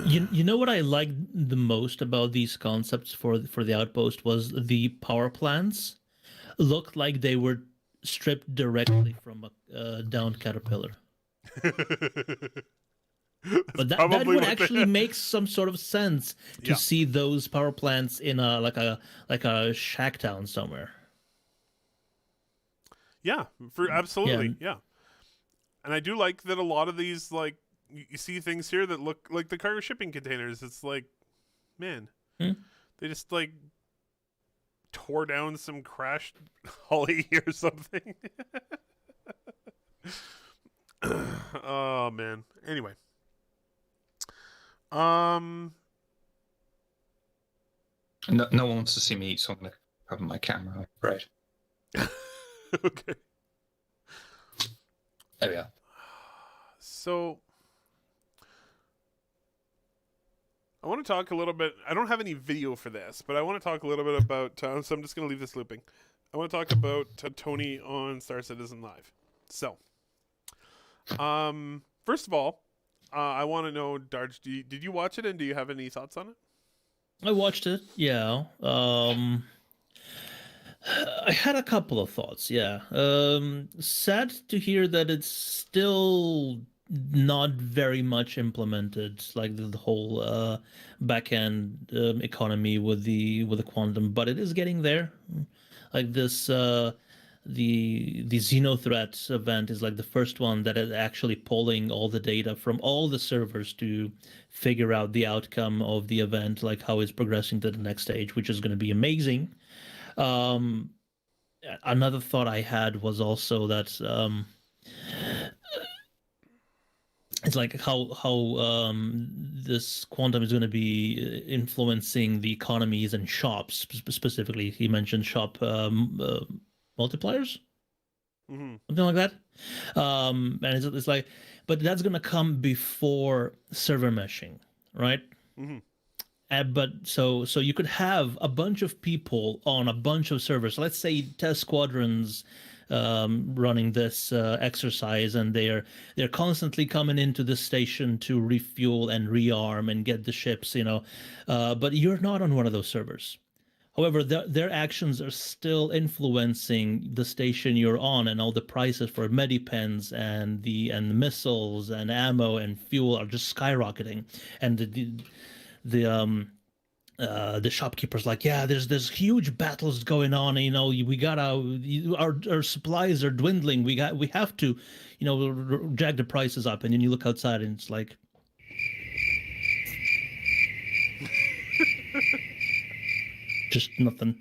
[SPEAKER 3] You know what I liked the most about these concepts for the outpost was the power plants looked like they were stripped directly from a downed caterpillar. But that would actually make some sort of sense to see those power plants in a shack town somewhere.
[SPEAKER 2] Yeah, absolutely, yeah. And I do like that a lot of these, like, you see things here that look like the cargo shipping containers. It's like, man, they just like tore down some crashed Holly or something. Oh man. Anyway.
[SPEAKER 4] No one wants to see me eat, so I'm going to cover my camera. Right.
[SPEAKER 2] Okay.
[SPEAKER 4] There we are.
[SPEAKER 2] So I want to talk a little bit. I don't have any video for this, but I want to talk a little bit about. So I'm just going to leave this looping. I want to talk about Tony on Star Citizen Live. So, first of all, I want to know, Darge, did you watch it, and do you have any thoughts on it?
[SPEAKER 3] I watched it. Yeah. I had a couple of thoughts. Yeah. Sad to hear that it's still not very much implemented, like the whole back end economy with the quantum, but it is getting there. Like this, the Xenothreat event is like the first one that is actually pulling all the data from all the servers to figure out the outcome of the event, like how it's progressing to the next stage, which is going to be amazing. Another thought I had was also that it's like how this quantum is going to be influencing the economies and shops. Specifically, he mentioned shop multipliers, something like that. And it's like, but that's going to come before server meshing, right? But so you could have a bunch of people on a bunch of servers. Let's say test squadrons running this exercise, and they're constantly coming into the station to refuel and rearm and get the ships, but you're not on one of those servers. However, their actions are still influencing the station you're on, and all the prices for medipens and the missiles and ammo and fuel are just skyrocketing. And the shopkeeper's like, yeah, there's huge battles going on. We gotta, our supplies are dwindling. We have to, drag the prices up. And then you look outside, and it's like, just nothing.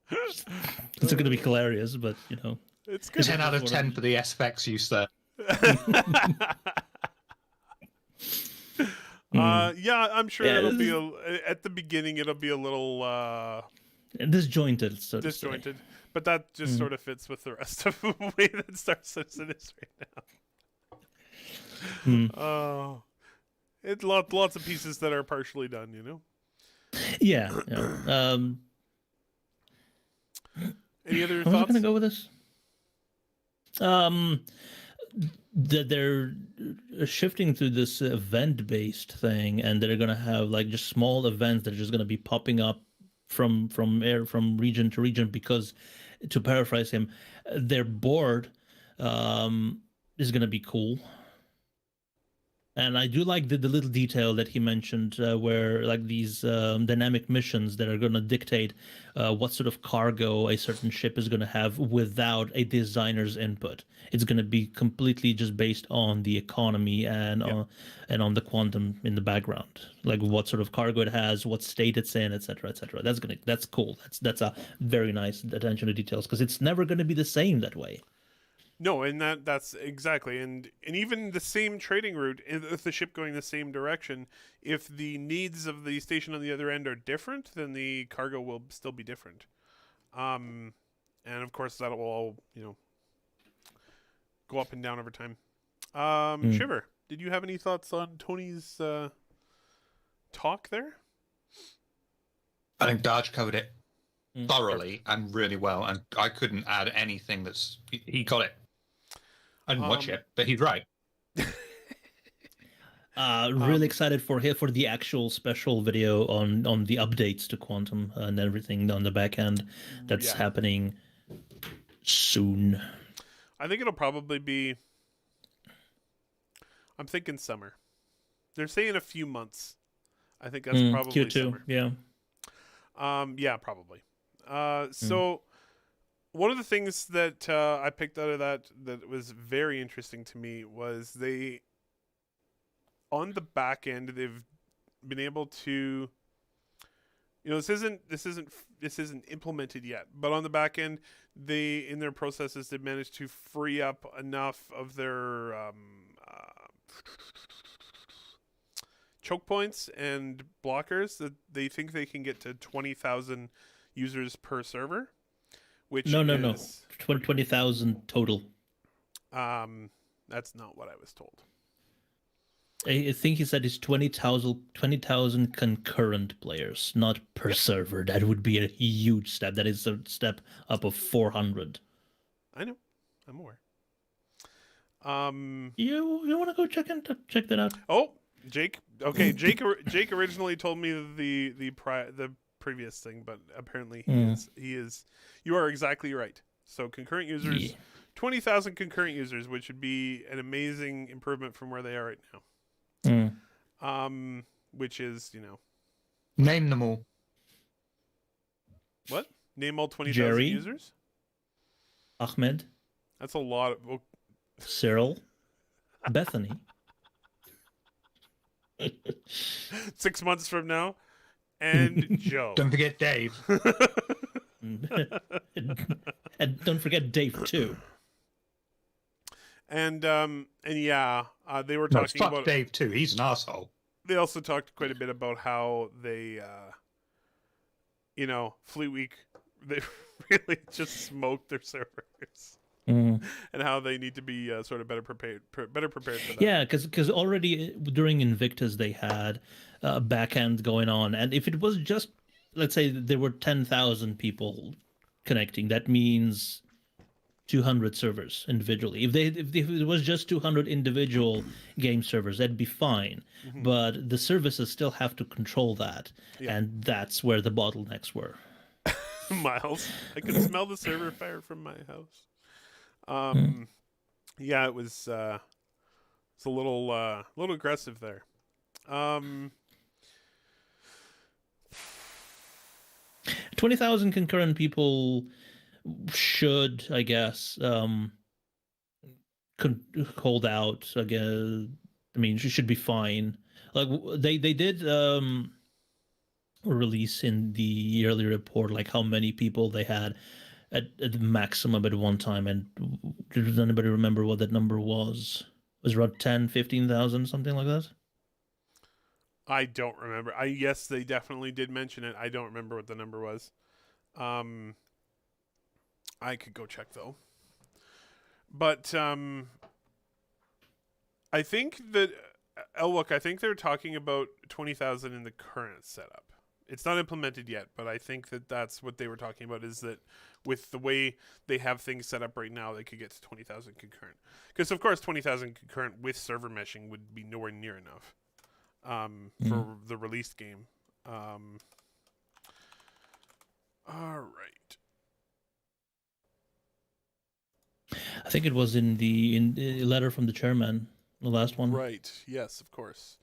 [SPEAKER 3] It's going to be hilarious, but
[SPEAKER 2] it's good.
[SPEAKER 4] 10 out of 10 for the SFX use there.
[SPEAKER 2] Yeah, I'm sure it'll be at the beginning. It'll be a little
[SPEAKER 3] disjointed,
[SPEAKER 2] disjointed, but that just sort of fits with the rest of the way that Star Citizen is right now. It's lots of pieces that are partially done.
[SPEAKER 3] Yeah.
[SPEAKER 2] Any other
[SPEAKER 3] How was I
[SPEAKER 2] thoughts?
[SPEAKER 3] going to go with this? That they're shifting to this event-based thing, and they're going to have like just small events that are just going to be popping up from region to region, because, to paraphrase him, their board is going to be cool. And I do like the little detail that he mentioned, where like these dynamic missions that are going to dictate what sort of cargo a certain ship is going to have without a designer's input. It's going to be completely just based on the economy and on the quantum in the background, like what sort of cargo it has, what state it's in, etc., etc. That's cool. That's a very nice attention to details, because it's never going to be the same that way.
[SPEAKER 2] No, and that's exactly, and even the same trading route, if the ship going the same direction, if the needs of the station on the other end are different, then the cargo will still be different. And of course that will all, go up and down over time. Shiver, did you have any thoughts on Tony's talk there?
[SPEAKER 4] I think Darge covered it thoroughly and really well, and I couldn't add anything he got it. I didn't watch it, but he's right.
[SPEAKER 3] Really excited for the actual special video on the updates to Quantum and everything on the back end that's happening soon.
[SPEAKER 2] I think it'll probably be, I'm thinking summer. They're saying a few months. I think that's probably
[SPEAKER 3] Q2,
[SPEAKER 2] summer.
[SPEAKER 3] yeah.
[SPEAKER 2] Yeah, probably. So one of the things that I picked out of that was very interesting to me was on the back end, they've been able to this isn't implemented yet, but on the back end, they in their processes they managed to free up enough of their choke points and blockers that they think they can get to 20,000 users per server, which
[SPEAKER 3] No,
[SPEAKER 2] is
[SPEAKER 3] 20,000 total.
[SPEAKER 2] that's not what I was told.
[SPEAKER 3] I think he said it's 20,000 concurrent players, not per server. That would be a huge step. That is a step up of 400.
[SPEAKER 2] I know, I'm aware.
[SPEAKER 3] You want to go check that out?
[SPEAKER 2] Oh, Jake. Okay, Jake originally told me the previous thing, but apparently he is. You are exactly right. So concurrent users, 20,000 concurrent users, which would be an amazing improvement from where they are right now. Which is,
[SPEAKER 4] Name them all.
[SPEAKER 2] what? Name all 20,000
[SPEAKER 3] Jerry?
[SPEAKER 2] users?
[SPEAKER 3] Ahmed,
[SPEAKER 2] That's a lot of. Well,
[SPEAKER 3] Cyril, Bethany.
[SPEAKER 2] 6 months from now, and Joe.
[SPEAKER 4] Don't forget Dave.
[SPEAKER 3] And don't forget Dave too.
[SPEAKER 2] And yeah, they were
[SPEAKER 4] No,
[SPEAKER 2] talking
[SPEAKER 4] fuck
[SPEAKER 2] about.
[SPEAKER 4] Dave too. He's an asshole.
[SPEAKER 2] They also talked quite a bit about how they, Fleet Week, they really just smoked their servers, and how they need to be sort of better prepared for that.
[SPEAKER 3] Yeah, because already during Invictus they had backend going on, and if it was just, let's say there were 10,000 people connecting, that means 200 servers individually. If it was just 200 individual game servers, that'd be fine. But the services still have to control that, and that's where the bottlenecks were.
[SPEAKER 2] Miles, I could smell the server fire from my house. Yeah, it was it's a little aggressive there.
[SPEAKER 3] 20,000 concurrent people should, I guess, hold out again. I mean, should be fine. Like they did release in the yearly report like how many people they had at the maximum at one time, and does anybody remember what that number was? Was it around 10, 15,000, something like that?
[SPEAKER 2] I don't remember. Yes, they definitely did mention it. I don't remember what the number was. I could go check though. But I think that look, I think they're talking about 20,000 in the current setup. It's not implemented yet, but I think that that's what they were talking about, is that with the way they have things set up right now, they could get to 20,000 concurrent. Because of course 20,000 concurrent with server meshing would be nowhere near enough for the released game. All right.
[SPEAKER 3] I think it was in the letter from the chairman, the last one.
[SPEAKER 2] Right. Yes, of course.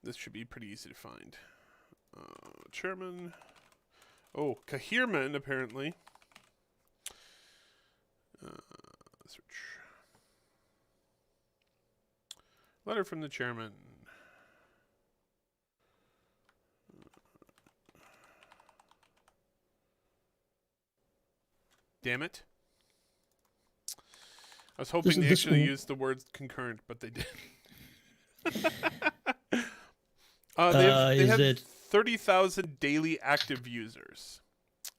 [SPEAKER 2] This should be pretty easy to find. Chairman. Oh, Kahirman, apparently. Search. Letter from the chairman. Damn it. I was hoping they actually used the word concurrent, but they didn't. They have 30,000 daily active users.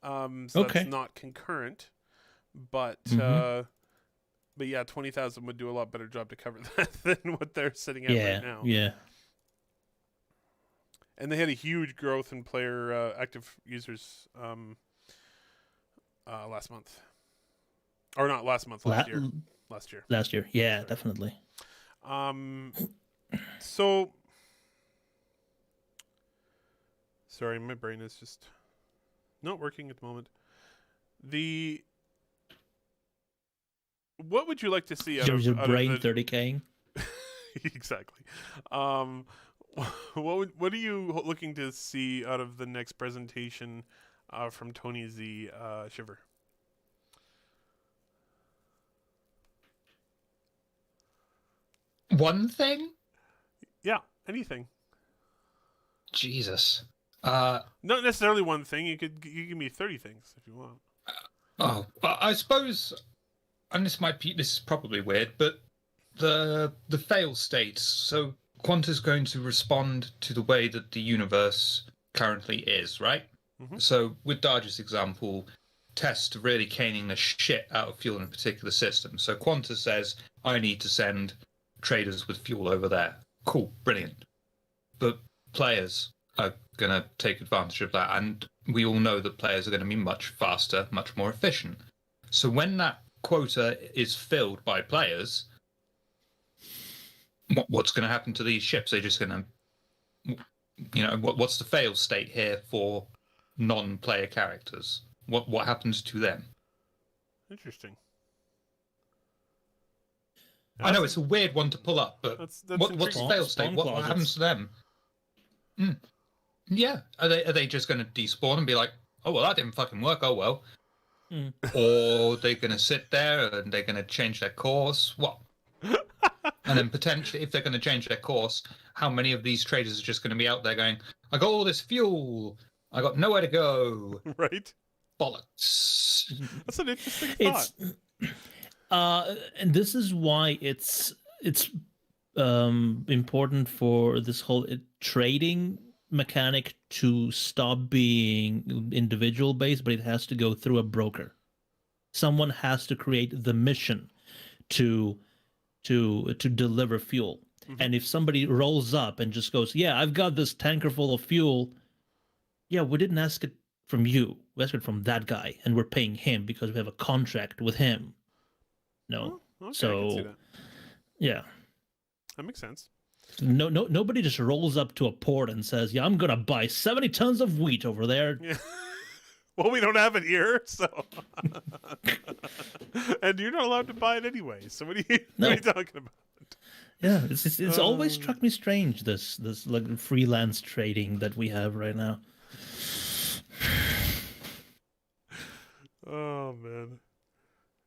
[SPEAKER 2] So that's not concurrent, but yeah, 20,000 would do a lot better job to cover that than what they're sitting at right now.
[SPEAKER 3] Yeah.
[SPEAKER 2] And they had a huge growth in player active users last month. Or not last month, last year.
[SPEAKER 3] Last year, yeah, definitely.
[SPEAKER 2] So, sorry, my brain is just not working at the moment. What would you like to see out of
[SPEAKER 3] your brain
[SPEAKER 2] of
[SPEAKER 3] 30K?
[SPEAKER 2] Exactly. What are you looking to see out of the next presentation from Tony Z Shiver?
[SPEAKER 4] One thing?
[SPEAKER 2] Yeah, anything.
[SPEAKER 4] Jesus.
[SPEAKER 2] Not necessarily one thing. You give me 30 things if you want.
[SPEAKER 4] But I suppose, and this is probably weird, but the fail states. So Quanta's going to respond to the way that the universe currently is, right?
[SPEAKER 2] Mhm.
[SPEAKER 4] So with Darge's example, Test really caning the shit out of fuel in a particular system. So Quanta says, I need to send traders with fuel over there. Cool, brilliant. But players are going to take advantage of that. And we all know that players are going to be much faster, much more efficient. So when that quota is filled by players, what's going to happen to these ships? They're just going to, what's the fail state here for non-player characters? What happens to them?
[SPEAKER 2] Interesting.
[SPEAKER 4] I know it's a weird one to pull up, but what's the
[SPEAKER 2] intriguing.
[SPEAKER 4] fail state? What happens to them? Yeah, are they just going to despawn and be like, oh well, that didn't fucking work. Oh well. Or they're going to sit there and they're going to change their course? What? And then potentially, if they're going to change their course, how many of these traders are just going to be out there going, I got all this fuel, I got nowhere to go.
[SPEAKER 2] Right.
[SPEAKER 4] Bollocks.
[SPEAKER 2] That's an interesting thought.
[SPEAKER 3] And this is why it's important for this whole trading mechanic to stop being individual based, but it has to go through a broker. Someone has to create the mission to deliver fuel. Mm-hmm. And if somebody rolls up and just goes, yeah, I've got this tanker full of fuel, yeah, we didn't ask it from you, we asked it from that guy, and we're paying him because we have a contract with him. No.
[SPEAKER 2] Oh, okay,
[SPEAKER 3] so
[SPEAKER 2] I can see that.
[SPEAKER 3] Yeah,
[SPEAKER 2] that makes sense.
[SPEAKER 3] Nobody just rolls up to a port and says, yeah, I'm gonna buy 70 tons of wheat over there.
[SPEAKER 2] Yeah. Well, we don't have it here, so and you're not allowed to buy it anyway. So what are you talking about?
[SPEAKER 3] Yeah, it's always struck me strange, this like freelance trading that we have right now.
[SPEAKER 2] Oh man.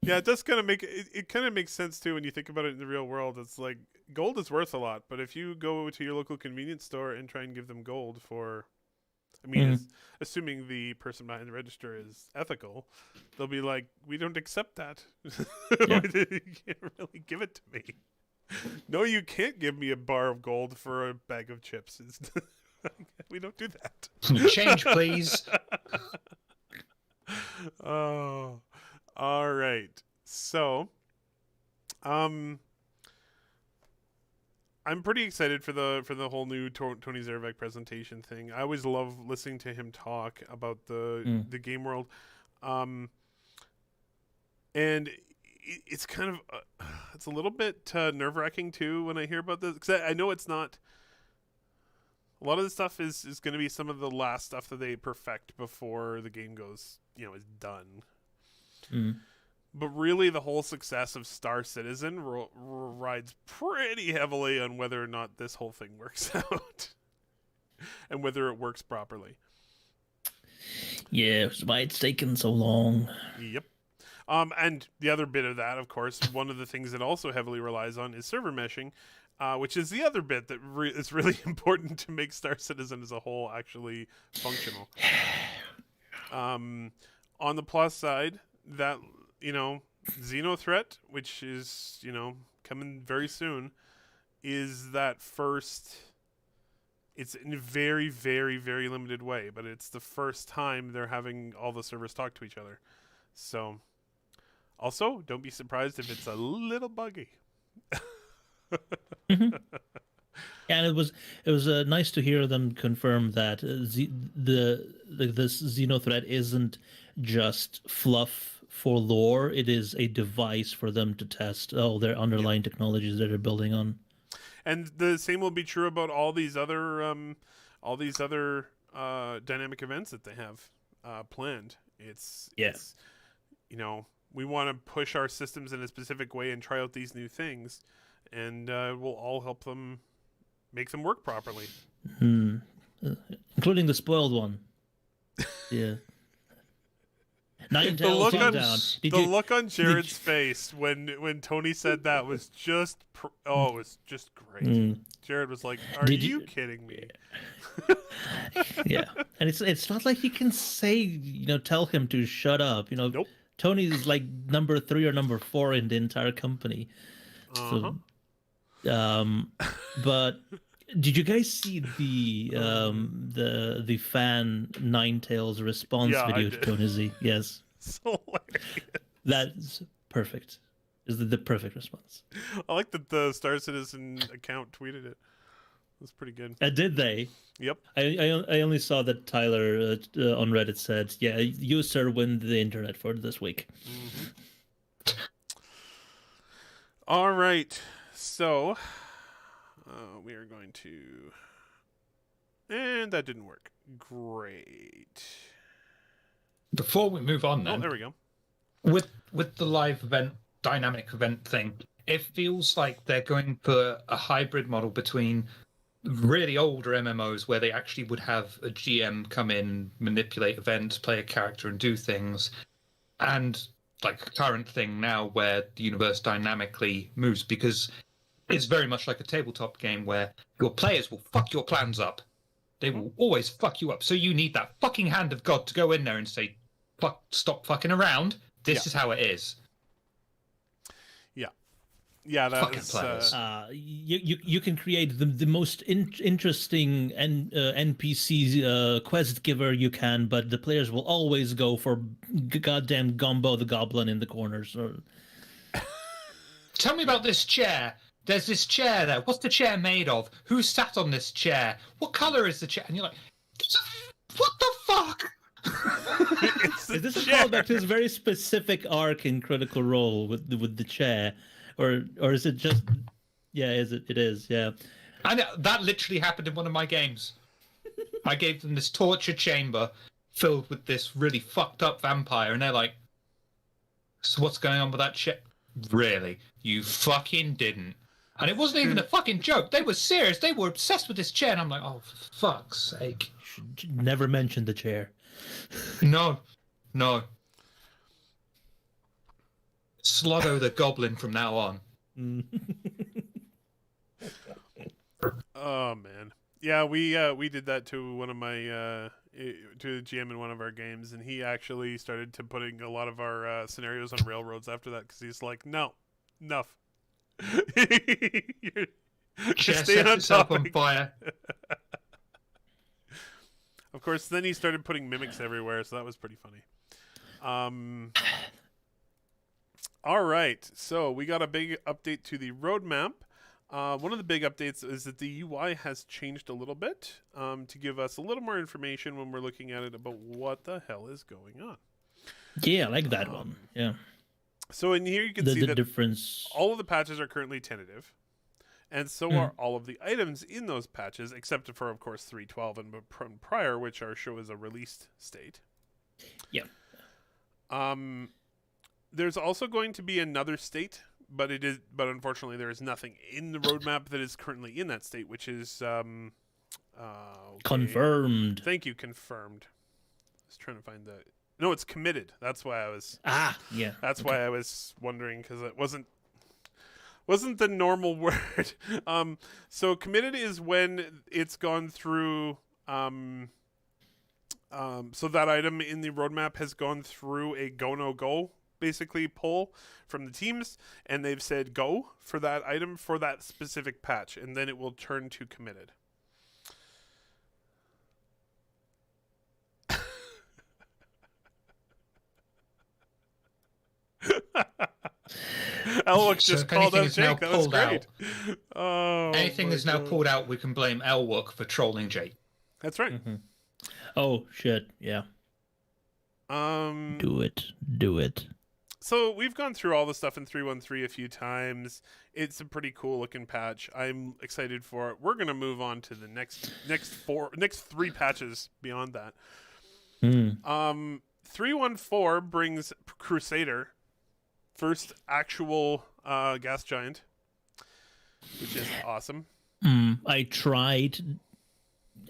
[SPEAKER 2] Yeah, it does kind of make it kind of makes sense too when you think about it in the real world. It's like gold is worth a lot, but if you go to your local convenience store and try and give them gold for, I mean, assuming the person behind the register is ethical, they'll be like, "We don't accept that.
[SPEAKER 3] Yeah.
[SPEAKER 2] You can't really give it to me. No, you can't give me a bar of gold for a bag of chips. We don't do that.
[SPEAKER 4] Change, please."
[SPEAKER 2] Oh, all right. So, I'm pretty excited for the whole new Tony Zervak presentation thing. I always love listening to him talk about the game world, and it's kind of it's a little bit nerve-wracking too when I hear about this, because I know it's not. A lot of the stuff is going to be some of the last stuff that they perfect before the game goes, is done. But really, the whole success of Star Citizen rides pretty heavily on whether or not this whole thing works out. And whether it works properly.
[SPEAKER 3] Yeah, it's why it's taken so long.
[SPEAKER 2] Yep. And the other bit of that, of course, one of the things it also heavily relies on is server meshing, which is the other bit that is really important to make Star Citizen as a whole actually functional. On the plus side, that, Xenothreat, which is, coming very soon, is that first. It's in a very, very, very limited way, but it's the first time they're having all the servers talk to each other. So, also, don't be surprised if it's a little buggy.
[SPEAKER 3] And it was nice to hear them confirm that this Xenothreat isn't just fluff for lore. It is a device for them to test all their underlying technologies that they're building on.
[SPEAKER 2] And the same will be true about all these other dynamic events that they have planned. It's we want to push our systems in a specific way and try out these new things, and we'll all help them make them work properly.
[SPEAKER 3] Including the spoiled one. Yeah.
[SPEAKER 2] The look on Jared's face when Tony said that was just it was just great. Jared was like, "Are you kidding me?"
[SPEAKER 3] Yeah. And it's not like you can say, tell him to shut up.
[SPEAKER 2] Nope.
[SPEAKER 3] Tony's like number 3 or number 4 in the entire company.
[SPEAKER 2] Uh-huh.
[SPEAKER 3] So, but did you guys see the fan Ninetales response
[SPEAKER 2] Yeah, I
[SPEAKER 3] video to
[SPEAKER 2] did.
[SPEAKER 3] Tony Z? Yes,
[SPEAKER 2] So hilarious.
[SPEAKER 3] that's perfect. Is the perfect response?
[SPEAKER 2] I like that the Star Citizen account tweeted it. That's pretty good.
[SPEAKER 3] Did they?
[SPEAKER 2] Yep.
[SPEAKER 3] I only saw that Tyler on Reddit said, "Yeah, you sir win the internet for this week."
[SPEAKER 2] All right. So we are going to, and that didn't work. Great.
[SPEAKER 4] Before we move on,
[SPEAKER 2] Oh,
[SPEAKER 4] then
[SPEAKER 2] there we go.
[SPEAKER 4] with the live event, dynamic event thing, it feels like they're going for a hybrid model between really older MMOs where they actually would have a GM come in, manipulate events, play a character, and do things, and like a current thing now where the universe dynamically moves, because it's very much like a tabletop game where your players will fuck your plans up. They will always fuck you up. So you need that fucking hand of God to go in there and say, "Fuck, stop fucking around. This is how it is."
[SPEAKER 2] Yeah,
[SPEAKER 4] Fucking
[SPEAKER 2] that's
[SPEAKER 4] players.
[SPEAKER 3] You can create the most interesting NPC quest giver you can, but the players will always go for goddamn Gumbo the Goblin in the corners.
[SPEAKER 4] Tell me about this chair. There's this chair there. What's the chair made of? Who sat on this chair? What color is the chair? And you're like, what the fuck?
[SPEAKER 2] it's
[SPEAKER 3] Is this a
[SPEAKER 2] chair.
[SPEAKER 3] callback to this very specific arc in Critical Role with the chair, or is it just? Yeah, it is. Yeah.
[SPEAKER 4] And that literally happened in one of my games. I gave them this torture chamber filled with this really fucked up vampire, and they're like, "So what's going on with that shit?" Really? You fucking didn't. And it wasn't even a fucking joke. They were serious. They were obsessed with this chair, and I'm like, "Oh, for fuck's sake!"
[SPEAKER 3] Should never mention the chair.
[SPEAKER 4] No. Slotto the Goblin from now on.
[SPEAKER 2] Oh man, yeah, we did that to one of my to the GM in one of our games, and he actually started to putting a lot of our scenarios on railroads after that because he's like, no, enough. you're
[SPEAKER 4] Chair
[SPEAKER 2] staying
[SPEAKER 4] sets
[SPEAKER 2] on
[SPEAKER 4] itself on
[SPEAKER 2] topic.
[SPEAKER 4] fire.
[SPEAKER 2] Of course, then he started putting mimics everywhere, so that was pretty funny. All right, so we got a big update to the roadmap. One of the big updates is that the UI has changed a little bit to give us a little more information when we're looking at it about what the hell is going on.
[SPEAKER 3] Yeah, I like that one. Yeah.
[SPEAKER 2] So in here you can
[SPEAKER 3] The
[SPEAKER 2] see that
[SPEAKER 3] difference.
[SPEAKER 2] all of the patches are currently tentative, and so are all of the items in those patches, except for, of course, 3.12 and prior, which are show as a released state.
[SPEAKER 3] Yeah.
[SPEAKER 2] There's also going to be another state, but unfortunately there is nothing in the roadmap that is currently in that state, which is okay.
[SPEAKER 3] Confirmed.
[SPEAKER 2] Thank you, confirmed. I was trying to find the. No, it's committed. That's why I was.
[SPEAKER 3] Yeah.
[SPEAKER 2] That's why I was wondering, because it wasn't the normal word. So committed is when it's gone through. So that item in the roadmap has gone through a go no go basically poll from the teams, and they've said go for that item for that specific patch, and then it will turn to committed. Elwook
[SPEAKER 4] So
[SPEAKER 2] just
[SPEAKER 4] if
[SPEAKER 2] called
[SPEAKER 4] anything
[SPEAKER 2] out
[SPEAKER 4] is now
[SPEAKER 2] Jake. That was
[SPEAKER 4] pulled
[SPEAKER 2] great. Oh,
[SPEAKER 4] Anything
[SPEAKER 2] my
[SPEAKER 4] is now
[SPEAKER 2] God.
[SPEAKER 4] pulled out, we can blame Elwook for trolling Jake.
[SPEAKER 2] That's right.
[SPEAKER 3] Oh shit. Yeah. Do it.
[SPEAKER 2] So we've gone through all the stuff in 3.13 a few times. It's a pretty cool looking patch. I'm excited for it. We're gonna move on to the next three patches beyond that. 3.14 brings Crusader, first actual gas giant, which is awesome.
[SPEAKER 3] I tried.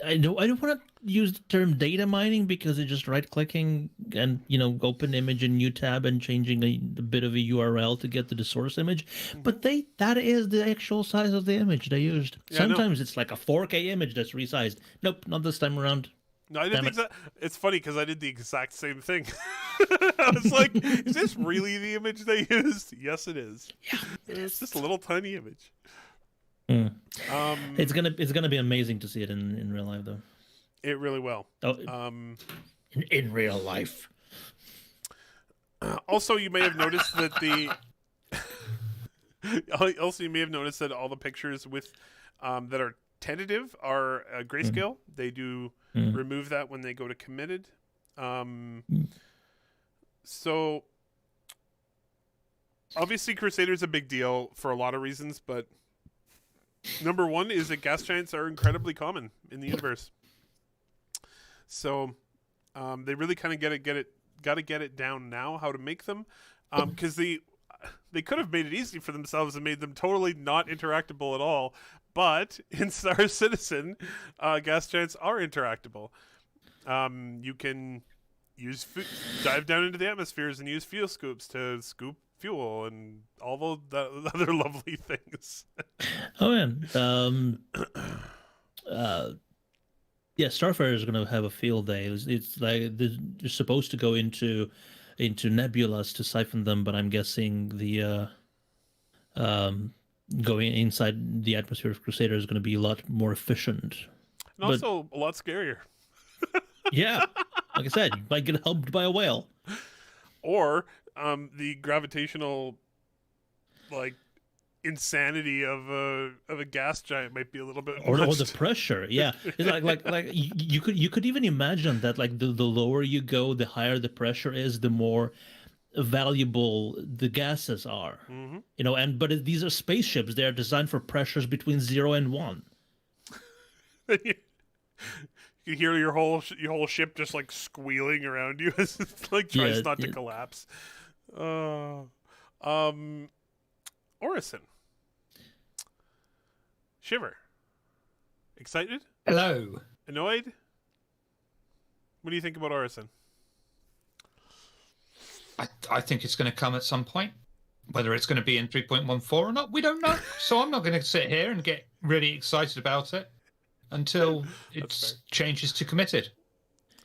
[SPEAKER 3] I don't want to use the term data mining because it's just right clicking and open image in new tab and changing a bit of a URL to get to the source image. But that is the actual size of the image they used.
[SPEAKER 2] Yeah, I know.
[SPEAKER 3] Sometimes it's like a 4K image that's resized. Nope, not this time around.
[SPEAKER 2] No, I did
[SPEAKER 3] Damn
[SPEAKER 2] the
[SPEAKER 3] it.
[SPEAKER 2] exact. It's funny because I did the exact same thing. I was like, "Is this really the image they used?" Yes, it is.
[SPEAKER 3] Yeah,
[SPEAKER 2] It's just a little tiny image.
[SPEAKER 3] Mm.
[SPEAKER 2] Um,
[SPEAKER 3] It's gonna be amazing to see it in real life, though.
[SPEAKER 2] it really will.
[SPEAKER 3] Oh, in real life.
[SPEAKER 2] Also, you may have noticed that the. Also, you may have noticed that all the pictures with that are tentative are grayscale. They do remove that when they go to committed. So obviously, Crusader's a big deal for a lot of reasons, but number one is that gas giants are incredibly common in the universe. So they really kind of got to get it down now how to make them, because they could have made it easy for themselves and made them totally not interactable at all. But in Star Citizen, gas giants are interactable. You can dive down into the atmospheres and use fuel scoops to scoop fuel and all the other lovely things.
[SPEAKER 3] Oh man. Yeah, Starfire is going to have a field day. It's like they're supposed to go into nebulas to siphon them, but I'm guessing the going inside the atmosphere of Crusader is going to be a lot more efficient.
[SPEAKER 2] And also a lot scarier.
[SPEAKER 3] Yeah, like I said, you might get helped by a whale.
[SPEAKER 2] Or the gravitational, like, insanity of a gas giant might be a little bit
[SPEAKER 3] Or
[SPEAKER 2] much.
[SPEAKER 3] the pressure, yeah. It's like you could even imagine that like the lower you go, the higher the pressure is, the more valuable the gases are.
[SPEAKER 2] Mm-hmm.
[SPEAKER 3] You know, but these are spaceships. They are designed for pressures between 0 and 1.
[SPEAKER 2] You hear your whole ship just like squealing around you as it like tries not to collapse. Orison. Shiver. Excited?
[SPEAKER 4] Hello.
[SPEAKER 2] Annoyed? What do you think about Orison?
[SPEAKER 4] I think it's going to come at some point. Whether it's going to be in 3.14 or not, we don't know. So I'm not going to sit here and get really excited about it until it changes to committed.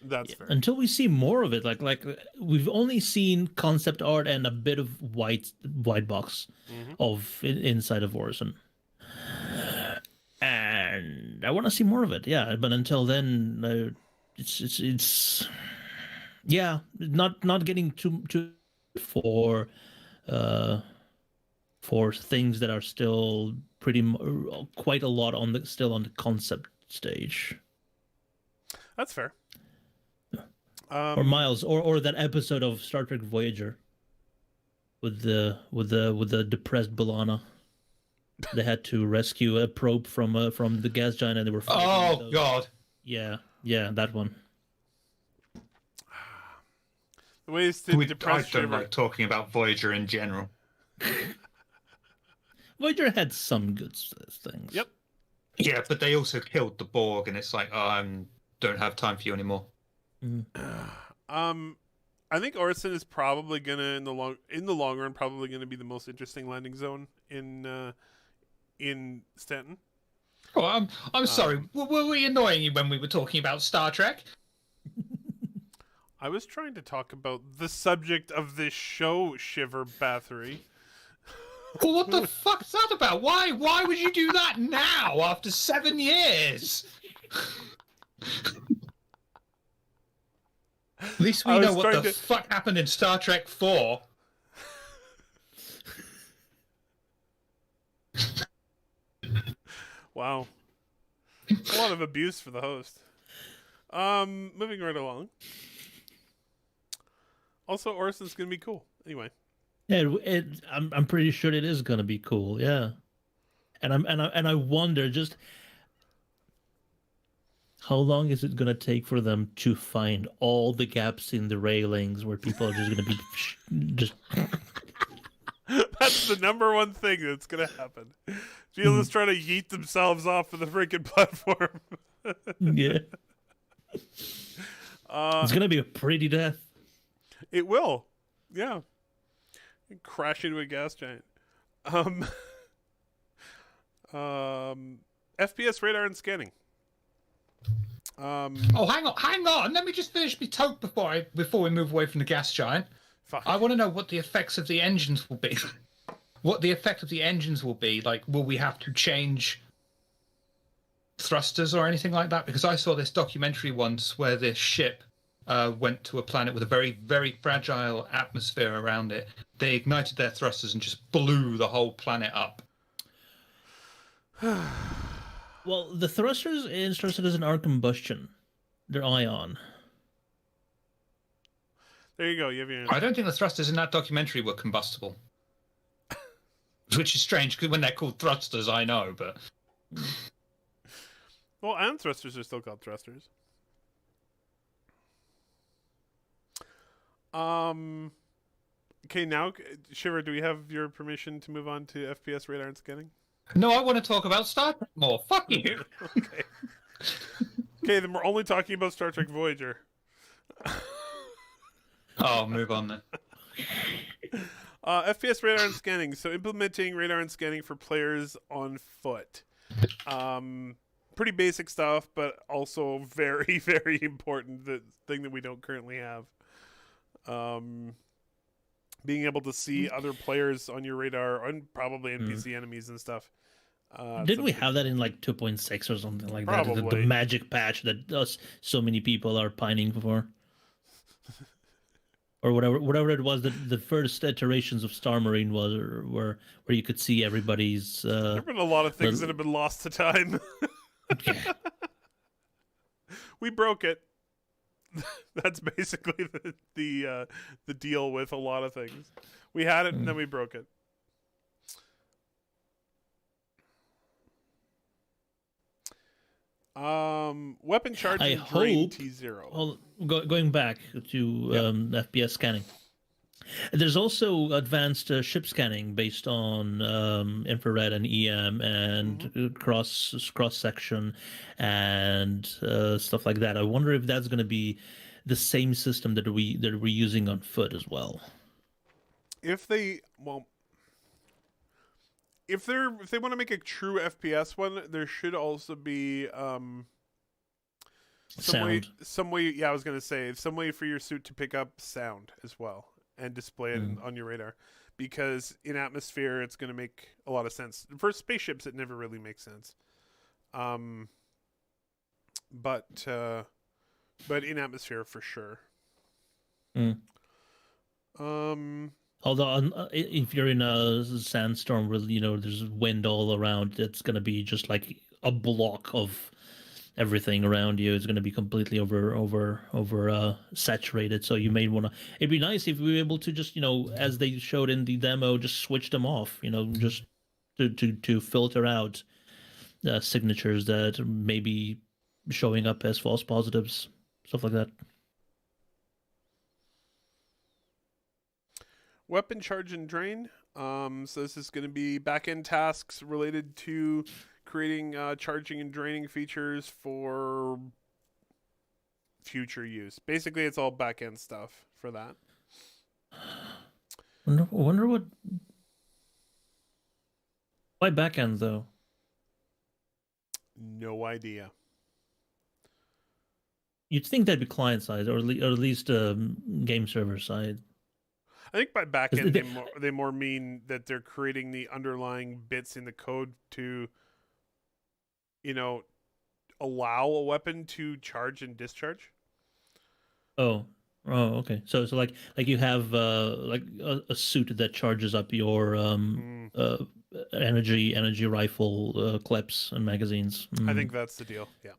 [SPEAKER 2] That's fair.
[SPEAKER 3] Until we see more of it, like we've only seen concept art and a bit of white box of inside of Orison, and I want to see more of it. Yeah, but until then, it's yeah, not getting too for things that are still quite a lot still on the concept stage.
[SPEAKER 2] That's fair.
[SPEAKER 3] Or Miles, or that episode of Star Trek Voyager with the depressed B'Elanna. They had to rescue a probe from the gas giant, and they were fighting.
[SPEAKER 4] Oh God!
[SPEAKER 3] Yeah, that one.
[SPEAKER 2] The ways to
[SPEAKER 4] I
[SPEAKER 2] depress
[SPEAKER 4] don't
[SPEAKER 2] Shiver.
[SPEAKER 4] like talking about Voyager in general.
[SPEAKER 3] Voyager had some good things.
[SPEAKER 2] Yep.
[SPEAKER 4] Yeah, but they also killed the Borg, and it's like, oh, I don't have time for you anymore.
[SPEAKER 2] I think Orison is probably gonna in the long run probably gonna be the most interesting landing zone in Stanton.
[SPEAKER 4] Oh, I'm sorry. Were we annoying you when we were talking about Star Trek?
[SPEAKER 2] I was trying to talk about the subject of this show, Shiver Bathory.
[SPEAKER 4] Well, what the fuck is that about? Why would you do that now after 7 years? At least we know what the fuck happened in Star Trek 4.
[SPEAKER 2] Wow. A lot of abuse for the host. Moving right along. Also, Orison's gonna be cool. Anyway.
[SPEAKER 3] Yeah, I'm pretty sure it is gonna be cool. Yeah, and I wonder just how long is it gonna take for them to find all the gaps in the railings where people are just gonna be just.
[SPEAKER 2] That's the number one thing that's gonna happen. People is trying to yeet themselves off of the freaking platform.
[SPEAKER 3] Yeah. It's gonna be a pretty death.
[SPEAKER 2] It will. Yeah. Crash into a gas giant. FPS radar and scanning.
[SPEAKER 4] Oh, hang on. Let me just finish my talk before we move away from the gas giant.
[SPEAKER 2] Fuck.
[SPEAKER 4] I want to know what the effects of the engines will be. What the effect of the engines will be. Like, will we have to change thrusters or anything like that? Because I saw this documentary once where this ship went to a planet with a very, very fragile atmosphere around it. They ignited their thrusters and just blew the whole planet up.
[SPEAKER 3] Well, the thrusters in Star Citizen are combustion. They're ion.
[SPEAKER 2] There you go. You have your.
[SPEAKER 4] I don't think the thrusters in that documentary were combustible. Which is strange, because when they're called thrusters, I know, but...
[SPEAKER 2] Well, and thrusters are still called thrusters. Okay, now, Shiver, do we have your permission to move on to FPS radar and scanning?
[SPEAKER 4] No, I want to talk about Star Trek more. Fuck you!
[SPEAKER 2] Okay. Okay, then we're only talking about Star Trek Voyager.
[SPEAKER 4] Oh, move on then.
[SPEAKER 2] FPS radar and scanning. So implementing radar and scanning for players on foot. Pretty basic stuff, but also very, very important. The thing that we don't currently have. Being able to see other players on your radar and probably NPC enemies and stuff.
[SPEAKER 3] Didn't we have that in like 2.6 or something like that? The
[SPEAKER 2] Probably.
[SPEAKER 3] magic patch that so many people are pining for. Or whatever it was, the first iterations of Star Marine were where you could see everybody's.
[SPEAKER 2] There have been a lot of things that have been lost to time.
[SPEAKER 3] Yeah.
[SPEAKER 2] We broke it. That's basically the deal with a lot of things. We had it and then we broke it. Weapon charge
[SPEAKER 3] I
[SPEAKER 2] and drain
[SPEAKER 3] hope.
[SPEAKER 2] T0.
[SPEAKER 3] Well, going back to FPS scanning, there's also advanced ship scanning based on infrared and EM and cross section and stuff like that. I wonder if that's going to be the same system that we're using on foot as well.
[SPEAKER 2] If they want to make a true FPS one, there should also be
[SPEAKER 3] Sound.
[SPEAKER 2] some way. Yeah, I was gonna say some way for your suit to pick up sound as well and display it on your radar, because in atmosphere it's gonna make a lot of sense. For spaceships, it never really makes sense. But in atmosphere for sure.
[SPEAKER 3] Although if you're in a sandstorm where there's wind all around, it's going to be just like a block of everything around you. It's going to be completely over saturated. So you may want to. It'd be nice if we were able to just as they showed in the demo, just switch them off. Just to filter out signatures that may be showing up as false positives, stuff like that.
[SPEAKER 2] Weapon charge and drain. So this is going to be back-end tasks related to creating charging and draining features for future use. Basically, it's all back-end stuff for that.
[SPEAKER 3] Wonder what. Why back-end though?
[SPEAKER 2] No idea.
[SPEAKER 3] You'd think that'd be client side, or at least game server side.
[SPEAKER 2] I think by backend they more mean that they're creating the underlying bits in the code to, allow a weapon to charge and discharge.
[SPEAKER 3] Oh, okay. So like you have like a suit that charges up your energy rifle clips and magazines.
[SPEAKER 2] I think that's the deal. Yeah.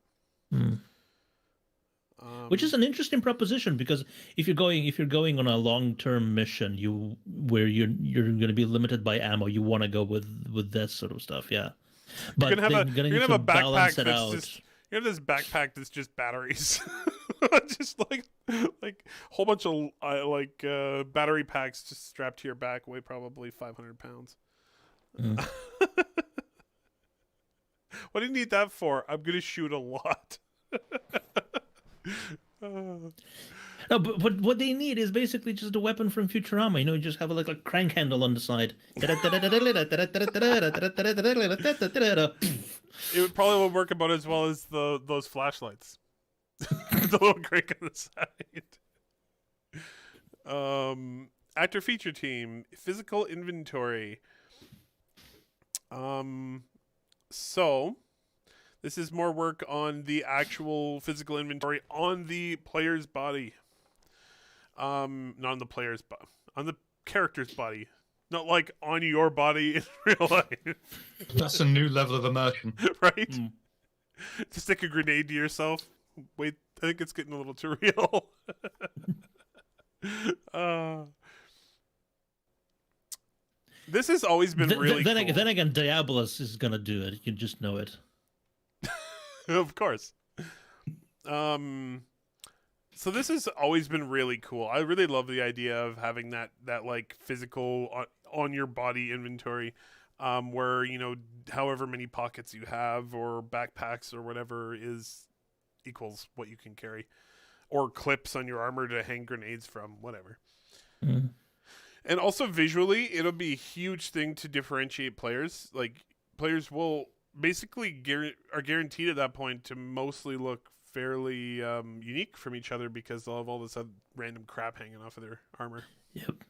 [SPEAKER 3] Which is an interesting proposition, because if you're going on a long-term mission, where you're going to be limited by ammo, you want to go with this sort of stuff, yeah. But
[SPEAKER 2] you're gonna have a backpack
[SPEAKER 3] that's
[SPEAKER 2] just you have this backpack that's just batteries, just like a whole bunch of battery packs just strapped to your back, weigh probably 500 pounds. What do you need that for? I'm gonna shoot a lot.
[SPEAKER 3] No, but what they need is basically just a weapon from Futurama. You just have a crank handle on the side.
[SPEAKER 2] It probably would work about as well as those flashlights. The little crick on the side. Actor feature team, physical inventory. So this is more work on the actual physical inventory on the player's body. Not on the player's body, on the character's body. Not like on your body in real life.
[SPEAKER 4] That's a new level of immersion.
[SPEAKER 2] Right? To stick a grenade to yourself. Wait, I think it's getting a little too real. This has always been really
[SPEAKER 3] then,
[SPEAKER 2] cool.
[SPEAKER 3] then again, Diabolus is gonna do it. You just know it.
[SPEAKER 2] Of course. So this has always been really cool. I really love the idea of having that like physical on your body inventory, where however many pockets you have or backpacks or whatever is equals what you can carry, or clips on your armor to hang grenades from, whatever. And also visually, it'll be a huge thing to differentiate players. Like players will basically are guaranteed at that point to mostly look fairly unique from each other because they'll have all this random crap hanging off of their armor.
[SPEAKER 3] Yep.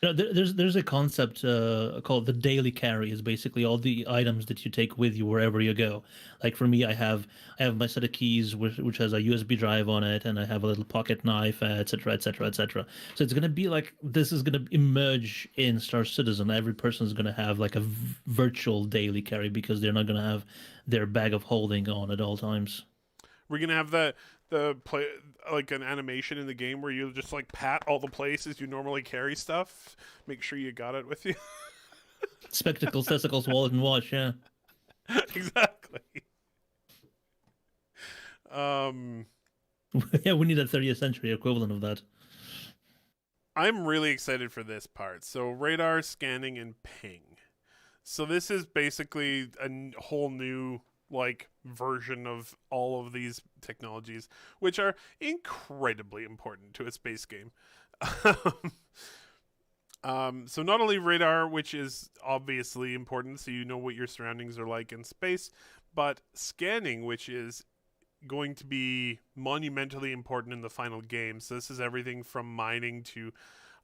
[SPEAKER 3] There's a concept called the daily carry. Is basically all the items that you take with you wherever you go. Like for me, I have my set of keys which has a USB drive on it, and I have a little pocket knife, etc., etc., etc. So it's gonna be like this is gonna emerge in Star Citizen. Every person is gonna have like a virtual daily carry because they're not gonna have their bag of holding on at all times.
[SPEAKER 2] We're gonna have the play like an animation in the game where you just like pat all the places you normally carry stuff, make sure you got it with you.
[SPEAKER 3] Spectacles, testicles, wallet, and watch. Yeah,
[SPEAKER 2] exactly.
[SPEAKER 3] Yeah, we need a 30th century equivalent of that.
[SPEAKER 2] I'm really excited for this part. So radar scanning and ping. So this is basically a whole new like version of all of these technologies, which are incredibly important to a space game. So not only radar, which is obviously important, so you know what your surroundings are like in space, but scanning, which is going to be monumentally important in the final game. So this is everything from mining to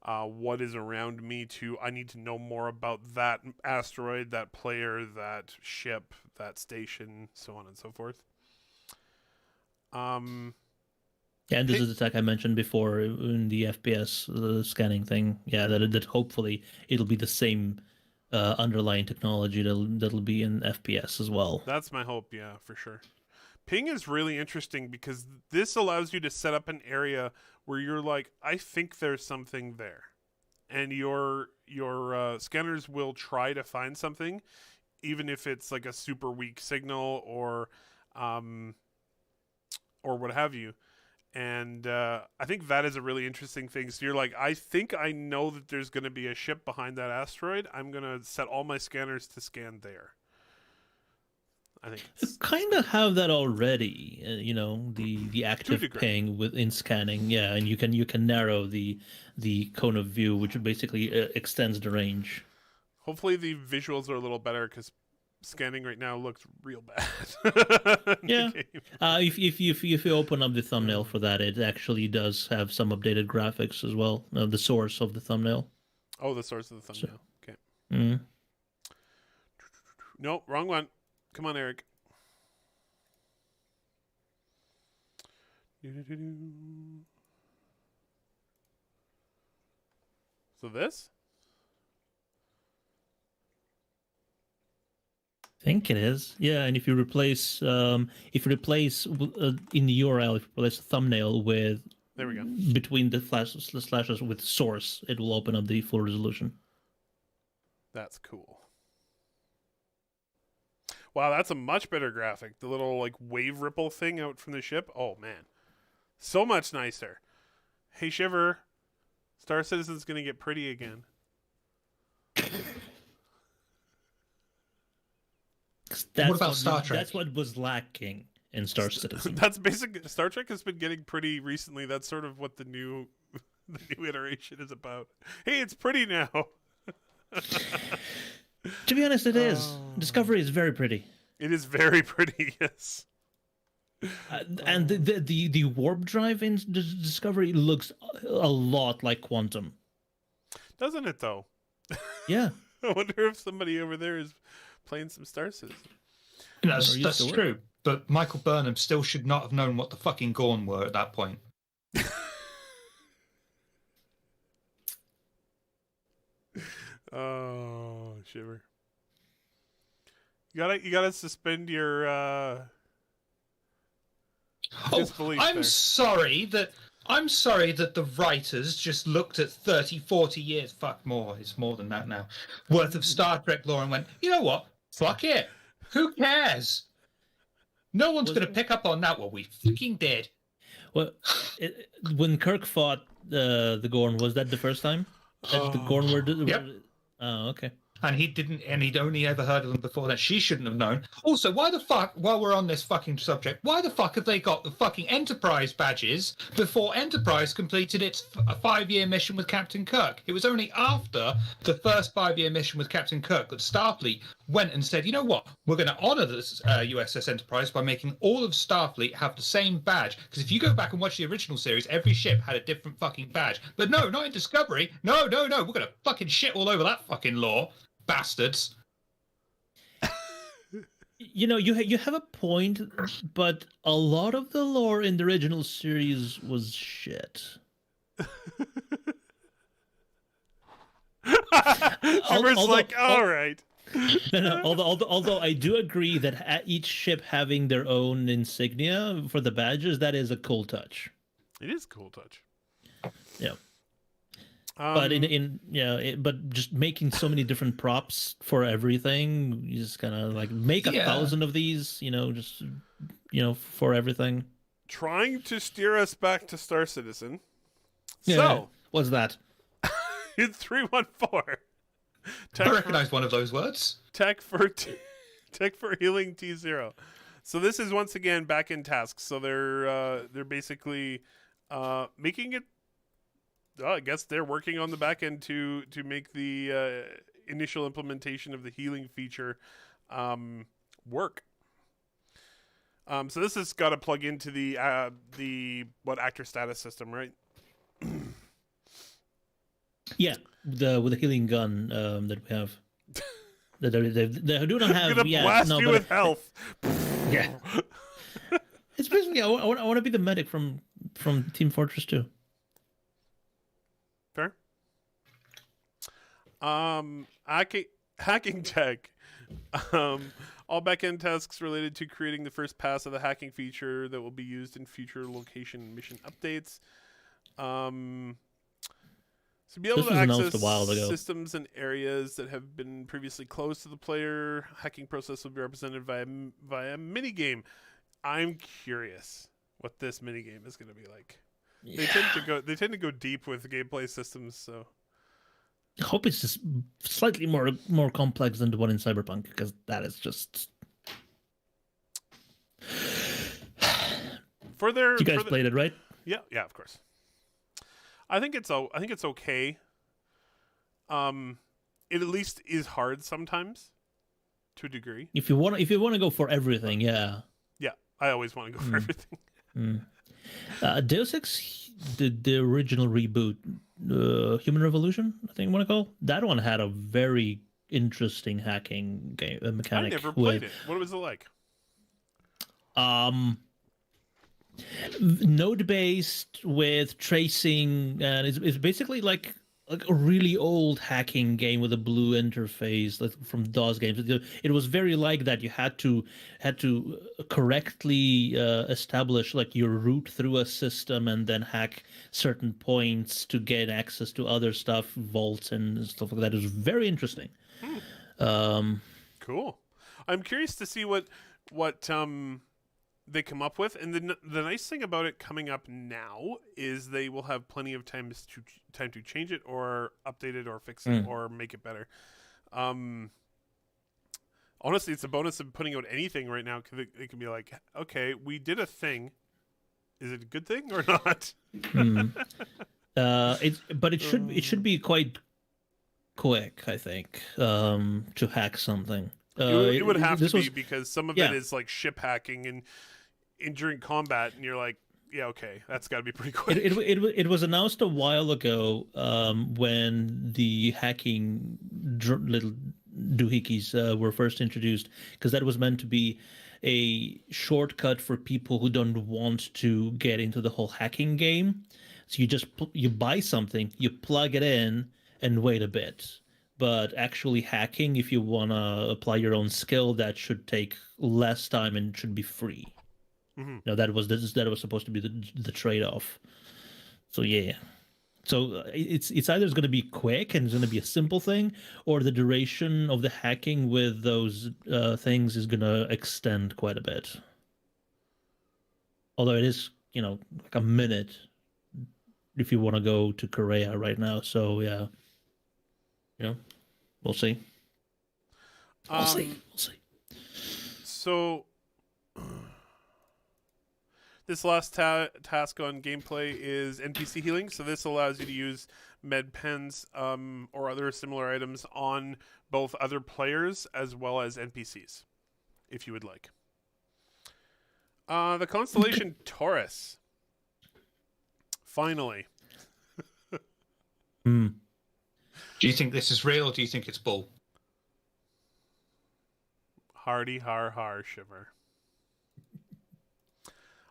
[SPEAKER 2] what is around me to I need to know more about that asteroid, that player, that ship, that station, so on and so forth.
[SPEAKER 3] Yeah, and this is the tech I mentioned before in the FPS scanning thing. Yeah, that hopefully it'll be the same underlying technology that'll be in FPS as well.
[SPEAKER 2] That's my hope, yeah, for sure. Ping is really interesting because this allows you to set up an area where you're like, I think there's something there, and your scanners will try to find something, even if it's like a super weak signal or what have you. And I think that is a really interesting thing. So you're like, I think I know that there's going to be a ship behind that asteroid. I'm going to set all my scanners to scan there. I think
[SPEAKER 3] you kind of have that already. The active ping within scanning. Yeah, and you can narrow the cone of view, which basically extends the range.
[SPEAKER 2] Hopefully the visuals are a little better because scanning right now looks real bad.
[SPEAKER 3] Yeah. If you open up the thumbnail for that, it actually does have some updated graphics as well. The source of the thumbnail.
[SPEAKER 2] Oh, the source of the thumbnail. Okay. No, wrong one. Come on, Eric. So this?
[SPEAKER 3] I think it is. Yeah, and if you replace in the URL, if you replace the thumbnail with
[SPEAKER 2] there we go
[SPEAKER 3] between the slashes with source, it will open up the full resolution.
[SPEAKER 2] That's cool. Wow, that's a much better graphic. The little like wave ripple thing out from the ship. Oh man, so much nicer. Hey Shiver, Star Citizen's gonna get pretty again.
[SPEAKER 4] What about Star Trek?
[SPEAKER 3] That's what was lacking in Star Citizen.
[SPEAKER 2] That's basic. Star Trek has been getting pretty recently. That's sort of what the new iteration is about. Hey, it's pretty now.
[SPEAKER 3] To be honest, it is. Discovery is very pretty.
[SPEAKER 2] It is very pretty, yes.
[SPEAKER 3] And the warp drive in Discovery looks a lot like Quantum.
[SPEAKER 2] Doesn't it though?
[SPEAKER 3] Yeah.
[SPEAKER 2] I wonder if somebody over there is playing some Star Citizen.
[SPEAKER 4] That's,
[SPEAKER 3] Or used
[SPEAKER 4] that's
[SPEAKER 3] to work.
[SPEAKER 4] true. But Michael Burnham still should not have known what the fucking Gorn were at that point.
[SPEAKER 2] Oh, shiver. You gotta suspend your
[SPEAKER 4] Oh,
[SPEAKER 2] disbelief
[SPEAKER 4] I'm
[SPEAKER 2] there.
[SPEAKER 4] sorry that the writers just looked at 30, 40 years, fuck more, it's more than that now, worth of Star Trek lore and went, you know what? Fuck it. Who cares? No one's
[SPEAKER 3] Was
[SPEAKER 4] going to
[SPEAKER 3] it-
[SPEAKER 4] pick up on that. Well, we fucking did.
[SPEAKER 3] Well, when Kirk fought the Gorn, was that the first time that the Gorn were?
[SPEAKER 4] Yep.
[SPEAKER 3] Oh, okay.
[SPEAKER 4] And he'd only ever heard of them before that. She shouldn't have known. Also, why the fuck, while we're on this fucking subject, why the fuck have they got the fucking Enterprise badges before Enterprise completed its 5-year mission with Captain Kirk? It was only after the first 5-year mission with Captain Kirk that Starfleet went and said, you know what, we're going to honor this USS Enterprise by making all of Starfleet have the same badge. Because if you go back and watch the original series, every ship had a different fucking badge. But no, not in Discovery. No, we're going to fucking shit all over that fucking lore. Bastards.
[SPEAKER 3] You know, you have a point, but a lot of the lore in the original series was shit.
[SPEAKER 2] Shiver's
[SPEAKER 3] although-
[SPEAKER 2] like, all right.
[SPEAKER 3] No, although I do agree that each ship having their own insignia for the badges, that is a cool touch.
[SPEAKER 2] It is a cool touch.
[SPEAKER 3] Yeah. But but just making so many different props for everything, you just kind of like make 1,000 of these, just for everything.
[SPEAKER 2] Trying to steer us back to Star Citizen.
[SPEAKER 3] Yeah.
[SPEAKER 2] So,
[SPEAKER 3] What's that?
[SPEAKER 2] in 314,
[SPEAKER 4] I recognize one of those words.
[SPEAKER 2] tech for healing T0. So this is once again back in tasks. So they're basically making it. I guess they're working on the back end to make the initial implementation of the healing feature work. So this has got to plug into the actor status system, right?
[SPEAKER 3] Yeah, with the healing gun that we have. They do not
[SPEAKER 2] I'm
[SPEAKER 3] have.
[SPEAKER 2] gonna blast you with health.
[SPEAKER 3] Yeah. It's basically I want to be the medic from Team Fortress 2.
[SPEAKER 2] Fair. Hacking tech. All backend tasks related to creating the first pass of the hacking feature that will be used in future location and mission updates. So be able
[SPEAKER 3] This
[SPEAKER 2] to
[SPEAKER 3] was announced
[SPEAKER 2] access
[SPEAKER 3] a while ago.
[SPEAKER 2] systems and areas that have been previously closed to the player. Hacking process will be represented via minigame. I'm curious what this minigame is going to be like. They tend to go deep with gameplay systems, so
[SPEAKER 3] I hope it's just slightly more complex than the one in Cyberpunk, because that is just. You guys played it, right?
[SPEAKER 2] Yeah, of course. I think it's okay. It at least is hard sometimes, to a degree.
[SPEAKER 3] If you want to go for everything, yeah.
[SPEAKER 2] Yeah, I always want to go for everything.
[SPEAKER 3] Deus Ex, the original reboot, Human Revolution, I think you want to call that one, had a very interesting hacking game mechanic.
[SPEAKER 2] I never played it. What was it like?
[SPEAKER 3] Node based with tracing, and it's basically like a really old hacking game with a blue interface, like from DOS games. It was very like that. You had to correctly establish like your route through a system and then hack certain points to gain access to other stuff, vaults and stuff like that. It was very interesting.
[SPEAKER 2] Cool. I'm curious to see what they come up with, and the nice thing about it coming up now is they will have plenty of time to change it or update it or fix it or make it better. Honestly, it's a bonus of putting out anything right now, because it can be like, okay, we did a thing. Is it a good thing or not?
[SPEAKER 3] It should be quite quick, I think, to hack something.
[SPEAKER 2] It would have to be,
[SPEAKER 3] was,
[SPEAKER 2] because some of it is like ship hacking, and during combat, and you're like, yeah, okay, that's got to be pretty quick.
[SPEAKER 3] It was announced a while ago when the hacking little doohickeys were first introduced, because that was meant to be a shortcut for people who don't want to get into the whole hacking game. So you just you buy something, you plug it in, and wait a bit. But actually hacking, if you want to apply your own skill, that should take less time and should be free.
[SPEAKER 2] Mm-hmm.
[SPEAKER 3] No, that was supposed to be the trade-off. So yeah, so it's either going to be quick and it's going to be a simple thing, or the duration of the hacking with those things is going to extend quite a bit. Although it is, like a minute if you want to go to Korea right now. So yeah, we'll see. We'll see.
[SPEAKER 2] So this last task on gameplay is NPC healing. So this allows you to use med pens or other similar items on both other players as well as NPCs, if you would like. The constellation Taurus. Finally.
[SPEAKER 3] Hmm.
[SPEAKER 4] Do you think this is real, or do you think it's bull?
[SPEAKER 2] Hardy har har shiver.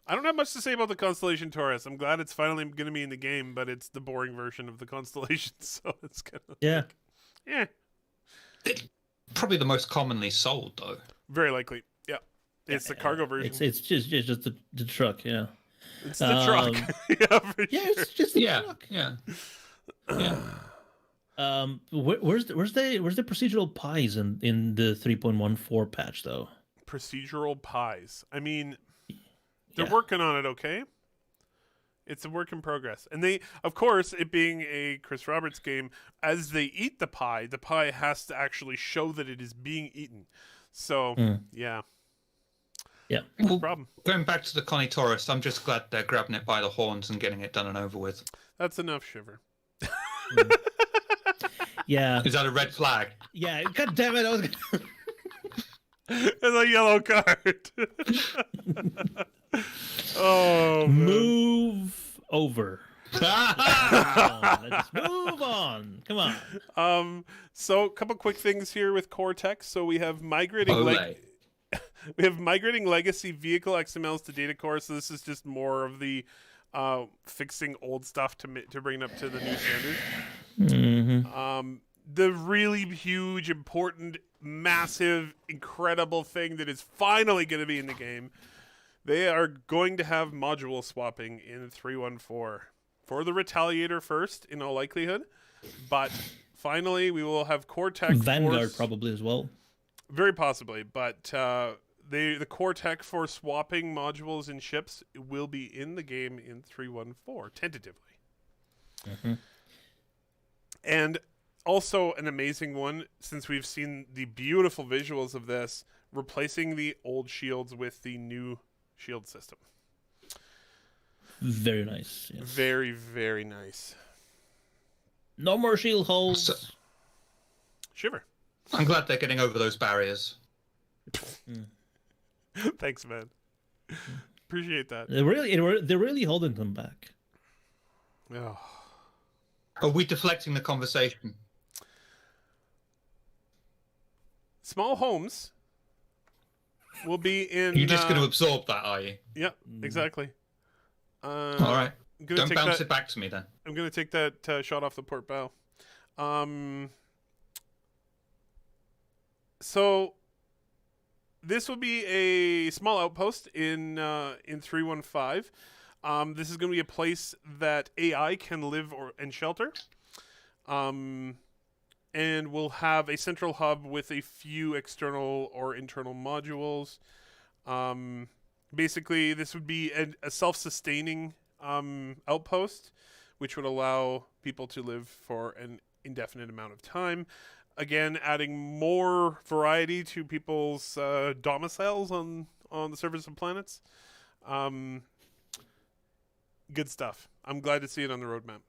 [SPEAKER 2] I don't have much to say about the constellation Taurus. I'm glad it's finally going to be in the game, but it's the boring version of the constellation, so it's kind of yeah.
[SPEAKER 4] It's probably the most commonly sold, though.
[SPEAKER 2] Very likely, yeah. It's the cargo version.
[SPEAKER 3] It's just the truck, yeah.
[SPEAKER 2] It's the truck. Yeah, for
[SPEAKER 3] yeah,
[SPEAKER 2] sure.
[SPEAKER 3] it's just the truck.
[SPEAKER 4] Yeah.
[SPEAKER 3] Where's the procedural pies in the 3.14 patch though?
[SPEAKER 2] Procedural pies. I mean, they're working on it. Okay, it's a work in progress, and they, of course, it being a Chris Roberts game, as they eat the pie has to actually show that it is being eaten. So yeah. No problem.
[SPEAKER 4] Going back to the Connie Taurus, I'm just glad they're grabbing it by the horns and getting it done and over with.
[SPEAKER 2] That's enough, Shiver.
[SPEAKER 3] Yeah.
[SPEAKER 4] Is that a red flag?
[SPEAKER 3] Yeah. God damn it! I was gonna...
[SPEAKER 2] It's a yellow card. Oh, man.
[SPEAKER 3] Move over. Let's move on. Come on.
[SPEAKER 2] So a couple quick things here with Cortex. So we have migrating legacy vehicle XMLs to data core. So this is just more of the fixing old stuff to bring it up to the new standard.
[SPEAKER 3] Mm-hmm.
[SPEAKER 2] The really huge, important, massive, incredible thing that is finally going to be in the game. They are going to have module swapping in 3.14 for the Retaliator first, in all likelihood. But finally, we will have Cortex
[SPEAKER 3] Vanguard
[SPEAKER 2] Force,
[SPEAKER 3] probably as well.
[SPEAKER 2] very possibly, but the Cortex for swapping modules in ships will be in the game in 3.14 tentatively.
[SPEAKER 3] Mm-hmm.
[SPEAKER 2] And also an amazing one, since we've seen the beautiful visuals of this, replacing the old shields with the new shield system.
[SPEAKER 3] Very nice. Yes.
[SPEAKER 2] Very, very nice.
[SPEAKER 3] No more shield holes.
[SPEAKER 2] Shiver.
[SPEAKER 4] I'm glad they're getting over those barriers.
[SPEAKER 2] Thanks, man. Appreciate that.
[SPEAKER 3] They're really holding them back.
[SPEAKER 2] Oh.
[SPEAKER 4] Are we deflecting the conversation?
[SPEAKER 2] Small homes will be in...
[SPEAKER 4] You're just going to absorb that, are you?
[SPEAKER 2] Yeah, exactly.
[SPEAKER 4] All right. Don't bounce it back to me, then.
[SPEAKER 2] I'm going to take that shot off the port bow. So this will be a small outpost in 3.15. This is going to be a place that AI can live and shelter. And we'll have a central hub with a few external or internal modules. Basically, this would be a self-sustaining outpost, which would allow people to live for an indefinite amount of time. Again, adding more variety to people's domiciles on the surface of planets. Good stuff. I'm glad to see it on the roadmap,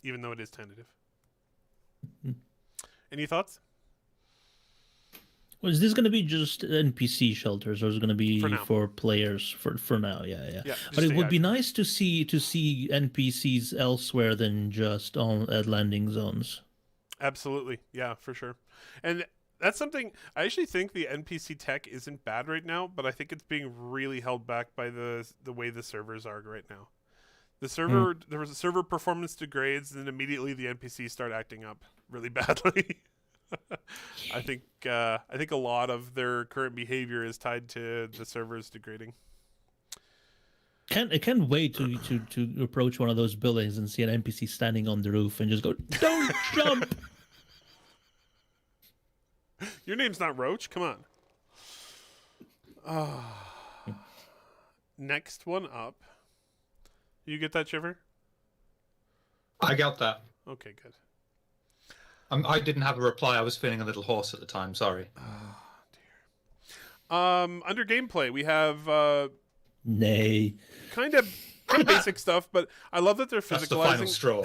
[SPEAKER 2] even though it is tentative. Any thoughts?
[SPEAKER 3] Well, is this going to be just NPC shelters, or is it going to be
[SPEAKER 2] For now.
[SPEAKER 3] for players for now? Yeah.
[SPEAKER 2] Yeah,
[SPEAKER 3] But
[SPEAKER 2] just
[SPEAKER 3] it would
[SPEAKER 2] AI.
[SPEAKER 3] be nice to see NPCs elsewhere than just on at landing zones.
[SPEAKER 2] Absolutely. Yeah, for sure. And that's something I actually think the NPC tech isn't bad right now, but I think it's being really held back by the way the servers are right now. The server there was a server performance degrades, and then immediately the NPCs start acting up really badly. I think a lot of their current behavior is tied to the servers degrading.
[SPEAKER 3] I can't wait to approach one of those buildings and see an NPC standing on the roof and just go, "Don't jump!"
[SPEAKER 2] Your name's not Roach. Come on. Next one up. You get that, Shiver?
[SPEAKER 4] I got that.
[SPEAKER 2] Okay, good.
[SPEAKER 4] I didn't have a reply. I was feeling a little hoarse at the time. Sorry.
[SPEAKER 2] Under gameplay, we have
[SPEAKER 3] Nay.
[SPEAKER 2] kind of basic stuff, but I love that they're
[SPEAKER 4] That's the final
[SPEAKER 2] physicalizing.
[SPEAKER 4] straw.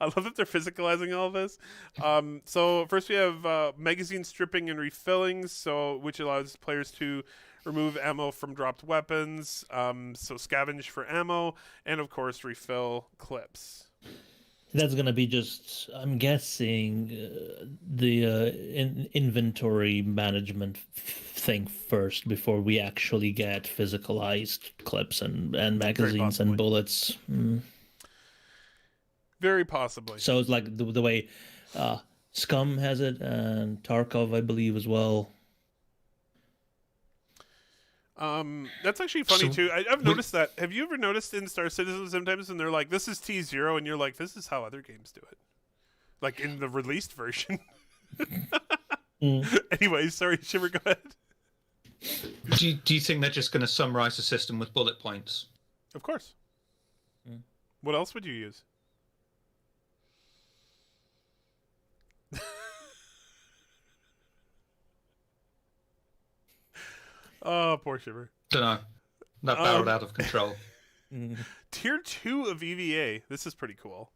[SPEAKER 2] I love that they're physicalizing all this. So first we have magazine stripping and refilling, which allows players to remove ammo from dropped weapons, so scavenge for ammo, and of course refill clips.
[SPEAKER 3] That's gonna be just, I'm guessing, the inventory management thing first before we actually get physicalized clips and magazines
[SPEAKER 2] possibly.
[SPEAKER 3] and bullets.
[SPEAKER 2] Very possibly.
[SPEAKER 3] So it's like the way Scum has it, and Tarkov, I believe, as well.
[SPEAKER 2] That's actually funny
[SPEAKER 4] So,
[SPEAKER 2] too. I've noticed that. Have you ever noticed in Star Citizen sometimes, and they're like, "This is T0," and you're like, "This is how other games do it," like in the released version. Anyway, sorry, Shiver. Go ahead.
[SPEAKER 4] Do you think they're just going to summarize the system with bullet points?
[SPEAKER 2] Of course. What else would you use? Oh, poor Shiver.
[SPEAKER 4] Don't know. That barreled out of control.
[SPEAKER 2] Tier 2 of EVA. This is pretty cool.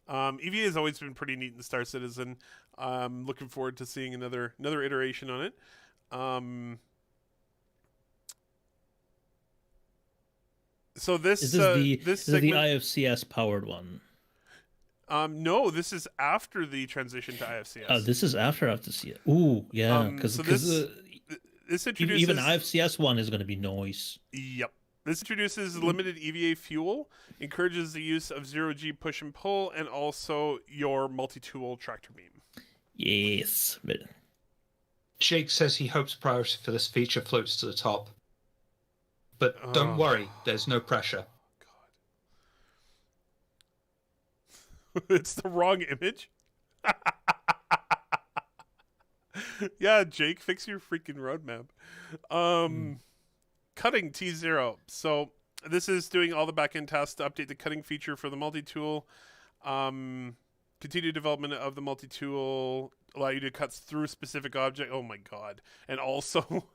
[SPEAKER 2] EVA has always been pretty neat in Star Citizen. Looking forward to seeing another iteration on it. So this
[SPEAKER 3] Is this the
[SPEAKER 2] this
[SPEAKER 3] is it the
[SPEAKER 2] segment,
[SPEAKER 3] IFCS powered one?
[SPEAKER 2] no, this is after the transition to IFCS.
[SPEAKER 3] Oh, this is after IFCS. Ooh, yeah, because
[SPEAKER 2] so this introduces
[SPEAKER 3] even IFCS one is going to be noise.
[SPEAKER 2] Yep. This introduces limited EVA fuel, encourages the use of zero-G push and pull, and also your multi-tool tractor beam.
[SPEAKER 3] Yes, but
[SPEAKER 4] Jake says he hopes priority for this feature floats to the top. But don't worry, there's no pressure.
[SPEAKER 2] God. It's the wrong image. Yeah, Jake, fix your freaking roadmap. Cutting T0. So this is doing all the backend tasks to update the cutting feature for the multi-tool. Continue development of the multi-tool, allow you to cut through specific object. Oh my god. And also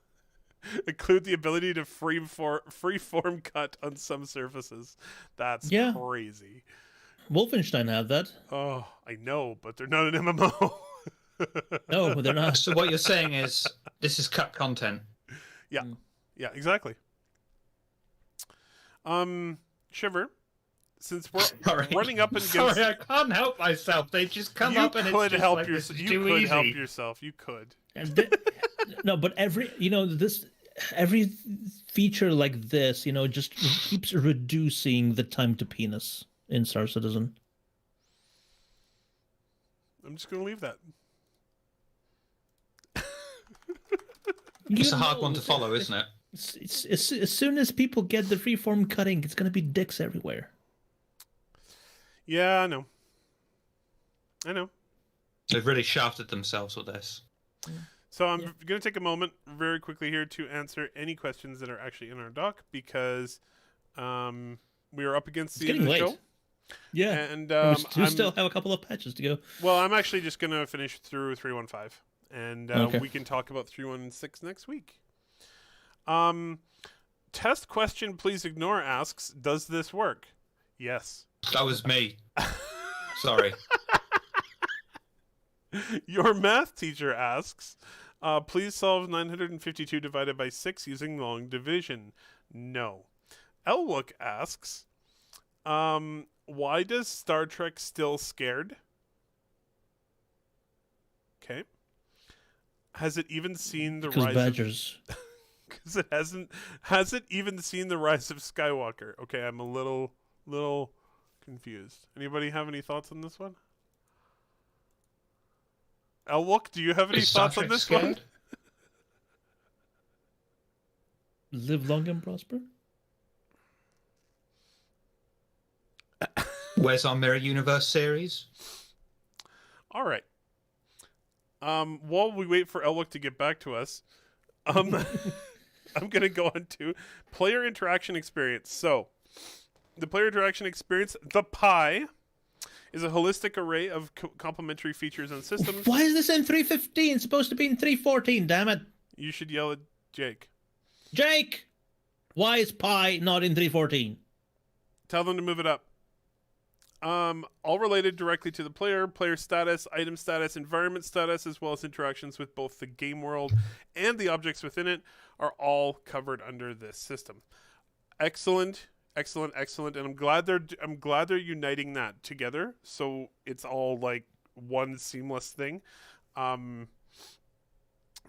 [SPEAKER 2] include the ability to free-form cut on some surfaces. That's crazy.
[SPEAKER 3] Wolfenstein have that.
[SPEAKER 2] Oh, I know, but they're not an MMO.
[SPEAKER 3] No, they're not.
[SPEAKER 4] So what you're saying is this is cut content.
[SPEAKER 2] Yeah. Yeah, exactly. Shiver, since we're
[SPEAKER 4] Sorry.
[SPEAKER 2] running up against...
[SPEAKER 4] Sorry, I can't help myself. They just come up and it's just
[SPEAKER 2] help
[SPEAKER 4] like,
[SPEAKER 2] yourself.
[SPEAKER 4] this is
[SPEAKER 2] You
[SPEAKER 4] too
[SPEAKER 2] could
[SPEAKER 4] easy.
[SPEAKER 2] help yourself. You could.
[SPEAKER 3] And no, but every feature like this, just keeps reducing the time to penis in Star Citizen.
[SPEAKER 2] I'm just going to leave that.
[SPEAKER 4] It's a hard one to follow, isn't it?
[SPEAKER 3] As soon as people get the freeform cutting, it's going to be dicks everywhere.
[SPEAKER 2] Yeah, I know.
[SPEAKER 4] They've really shafted themselves with this.
[SPEAKER 2] So I'm going to take a moment very quickly here to answer any questions that are actually in our doc, because we are up against the end of the show.
[SPEAKER 3] Yeah,
[SPEAKER 2] and
[SPEAKER 3] we still have a couple of patches to go.
[SPEAKER 2] Well, I'm actually just going to finish through 315, and
[SPEAKER 3] Okay.
[SPEAKER 2] we can talk about 316 next week. Test question please ignore asks, does this work? Yes.
[SPEAKER 4] That was me. Sorry.
[SPEAKER 2] Your math teacher asks, please solve 952 divided by 6 using long division. No. Elwook asks, why does Star Trek still scared? Okay. Has it even seen the
[SPEAKER 3] Because
[SPEAKER 2] rise
[SPEAKER 3] badgers.
[SPEAKER 2] Because it hasn't even seen the rise of Skywalker. Okay, I'm a little confused. Anybody have any thoughts on this one? Elwook, do you have any
[SPEAKER 4] Is Star
[SPEAKER 2] thoughts on
[SPEAKER 4] Trek
[SPEAKER 2] this one?
[SPEAKER 4] scared?
[SPEAKER 3] Live long and prosper.
[SPEAKER 4] Where's our Mirror Universe series?
[SPEAKER 2] All right. While we wait for Elwook to get back to us, I'm gonna go on to player interaction experience. So, the player interaction experience, the Pi, is a holistic array of complementary features and systems.
[SPEAKER 3] Why is this in 315? It's supposed to be in 314, damn it.
[SPEAKER 2] You should yell at Jake.
[SPEAKER 3] Jake! Why is pi not in 314?
[SPEAKER 2] Tell them to move it up. All related directly to the player status, item status, environment status, as well as interactions with both the game world and the objects within it are all covered under this system. Excellent, excellent, excellent, and I'm glad they're uniting that together, so it's all like one seamless thing.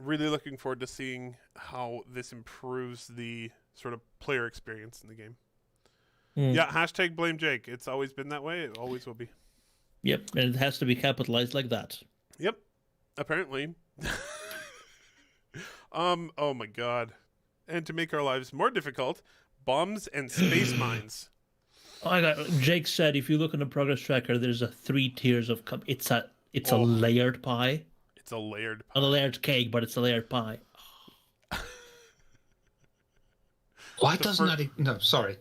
[SPEAKER 2] Really looking forward to seeing how this improves the sort of player experience in the game. Yeah, hashtag blame Jake. It's always been that way. It always will be.
[SPEAKER 3] Yep, and it has to be capitalized like that.
[SPEAKER 2] Yep. Apparently. Oh my god. And to make our lives more difficult, bombs and space mines.
[SPEAKER 3] Oh my god, Jake said if you look on the progress tracker, there's a 3 tiers of it's a layered pie.
[SPEAKER 2] It's a layered pie.
[SPEAKER 3] Not a layered cake, but it's a layered pie.
[SPEAKER 4] Why doesn't that... No, sorry.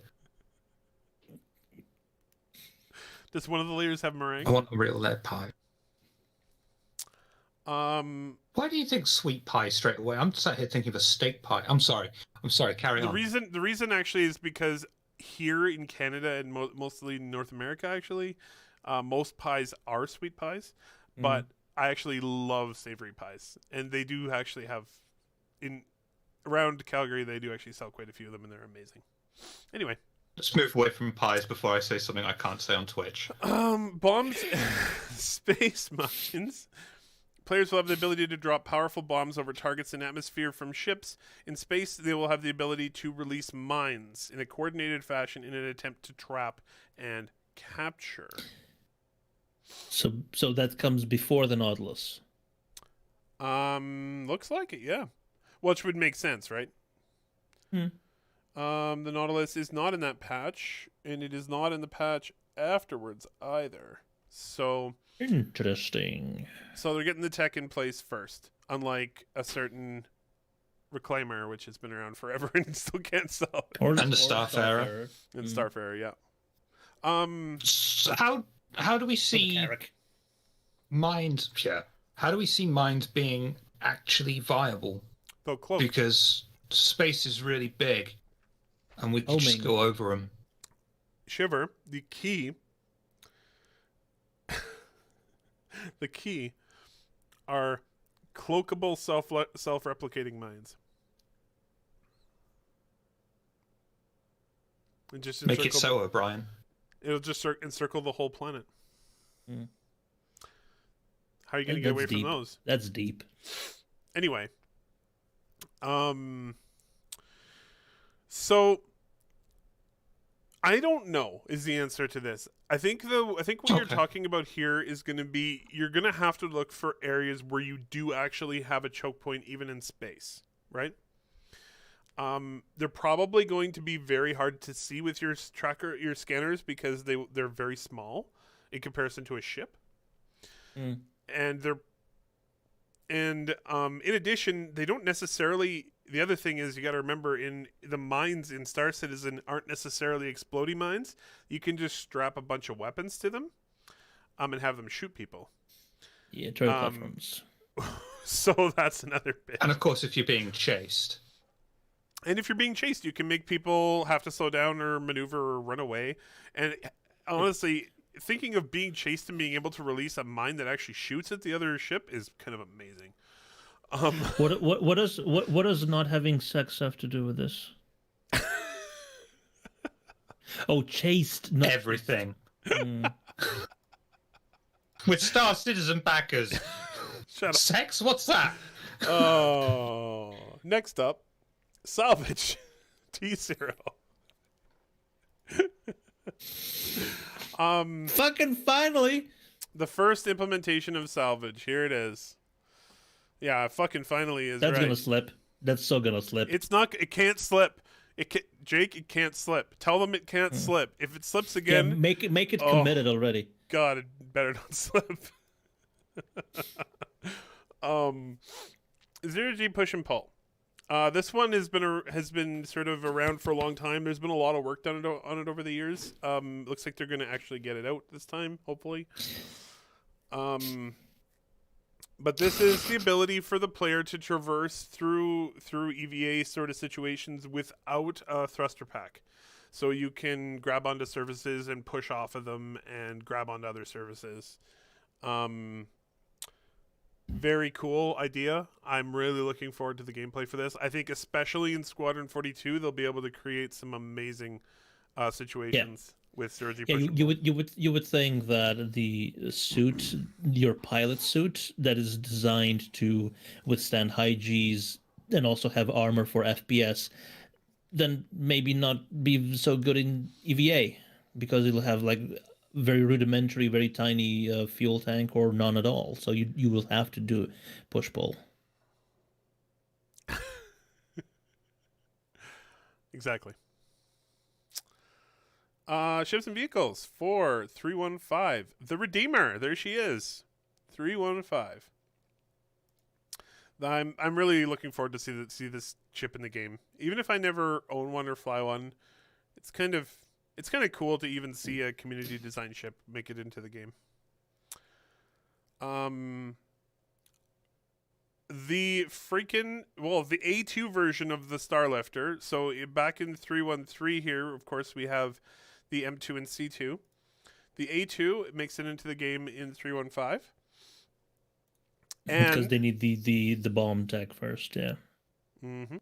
[SPEAKER 2] Does one of the layers have meringue?
[SPEAKER 4] I want a real lead pie.
[SPEAKER 2] Um,
[SPEAKER 4] Why do you think sweet pie straight away? I'm sat here thinking of a steak pie. I'm sorry. Carry on.
[SPEAKER 2] the reason actually is because here in Canada and mostly North America, actually, most pies are sweet pies, but I actually love savory pies, and they do actually have around Calgary. They do actually sell quite a few of them, and they're amazing. Anyway.
[SPEAKER 4] Let's move away from pies before I say something I can't say on Twitch.
[SPEAKER 2] Bombs, space mines. Players will have the ability to drop powerful bombs over targets in atmosphere from ships. In space, they will have the ability to release mines in a coordinated fashion in an attempt to trap and capture.
[SPEAKER 3] So that comes before the Nautilus.
[SPEAKER 2] Looks like it, yeah. Which would make sense, right? The Nautilus is not in that patch, and it is not in the patch afterwards either. So
[SPEAKER 3] interesting.
[SPEAKER 2] So they're getting the tech in place first, unlike a certain Reclaimer, which has been around forever and still can't sell.
[SPEAKER 4] And the Starfarer.
[SPEAKER 2] And Starfarer, yeah.
[SPEAKER 4] So how do we see mines? Yeah. How do we see mines being actually viable?
[SPEAKER 2] Go close.
[SPEAKER 4] Because space is really big. And we can just go over them.
[SPEAKER 2] Shiver, the key are cloakable self-replicating mines. And just
[SPEAKER 4] make it so, O'Brien.
[SPEAKER 2] It'll just encircle the whole planet. How are you going to get away from those?
[SPEAKER 3] That's deep.
[SPEAKER 2] Anyway, so I don't know is the answer to this. I think what you're talking about here is going to be you're going to have to look for areas where you do actually have a choke point even in space, right? They're probably going to be very hard to see with your scanners because they're very small in comparison to a ship. And in addition, they don't necessarily. The other thing is you got to remember in the mines in Star Citizen aren't necessarily exploding mines. You can just strap a bunch of weapons to them, and have them shoot people.
[SPEAKER 3] Yeah, droid platforms.
[SPEAKER 2] So that's another bit.
[SPEAKER 4] And of course, if you're being chased.
[SPEAKER 2] And if you're being chased, you can make people have to slow down or maneuver or run away. And honestly, thinking of being chased and being able to release a mine that actually shoots at the other ship is kind of amazing.
[SPEAKER 3] What does not having sex have to do with this? Oh, chased. Not...
[SPEAKER 4] Everything.
[SPEAKER 3] Mm.
[SPEAKER 4] With Star Citizen backers.
[SPEAKER 2] Shut up.
[SPEAKER 4] Sex? What's that?
[SPEAKER 2] Oh, next up, Salvage T0.
[SPEAKER 3] Fucking finally.
[SPEAKER 2] The first implementation of Salvage. Here it is. Yeah, fucking finally is
[SPEAKER 3] That's
[SPEAKER 2] right.
[SPEAKER 3] gonna slip. That's so gonna slip.
[SPEAKER 2] It's not. It can't slip. Jake, it can't slip. Tell them it can't slip. If it slips
[SPEAKER 3] yeah,
[SPEAKER 2] again,
[SPEAKER 3] make it committed already.
[SPEAKER 2] God, it better not slip. Zero G push and pull. This one has been sort of around for a long time. There's been a lot of work done on it over the years. Looks like they're going to actually get it out this time, hopefully. But this is the ability for the player to traverse through EVA sort of situations without a thruster pack. So you can grab onto surfaces and push off of them and grab onto other surfaces. Very cool idea. I'm really looking forward to the gameplay for this. I think especially in Squadron 42, they'll be able to create some amazing situations with Zero G.
[SPEAKER 3] Yeah, you would think that the suit, your pilot suit, that is designed to withstand high Gs and also have armor for FPS, then maybe not be so good in EVA because it'll have like very rudimentary, very tiny fuel tank or none at all. So you will have to do push pull.
[SPEAKER 2] Exactly. Ships and vehicles for 315. The Redeemer. There she is. 315. I'm really looking forward to see this ship in the game. Even if I never own one or fly one, it's kind of cool to even see a community design ship make it into the game. The A2 version of the Starlifter. So back in 313 here, of course, we have the M2 and C2. The A2 makes it into the game in 315. And
[SPEAKER 3] Because they need the bomb tech first, yeah.
[SPEAKER 2] Mm-hmm.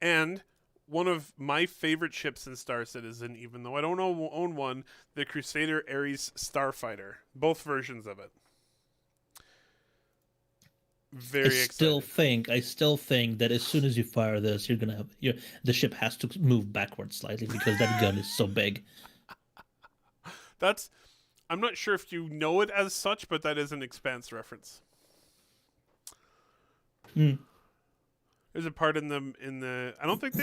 [SPEAKER 2] And one of my favorite ships in Star Citizen, even though I don't own one, the Crusader Ares Starfighter. Both versions of it. Very excited.
[SPEAKER 3] I still think that as soon as you fire this, you're gonna have the ship has to move backwards slightly because that gun is so big.
[SPEAKER 2] I'm not sure if you know it as such, but that is an Expanse reference. There's a part in the I don't think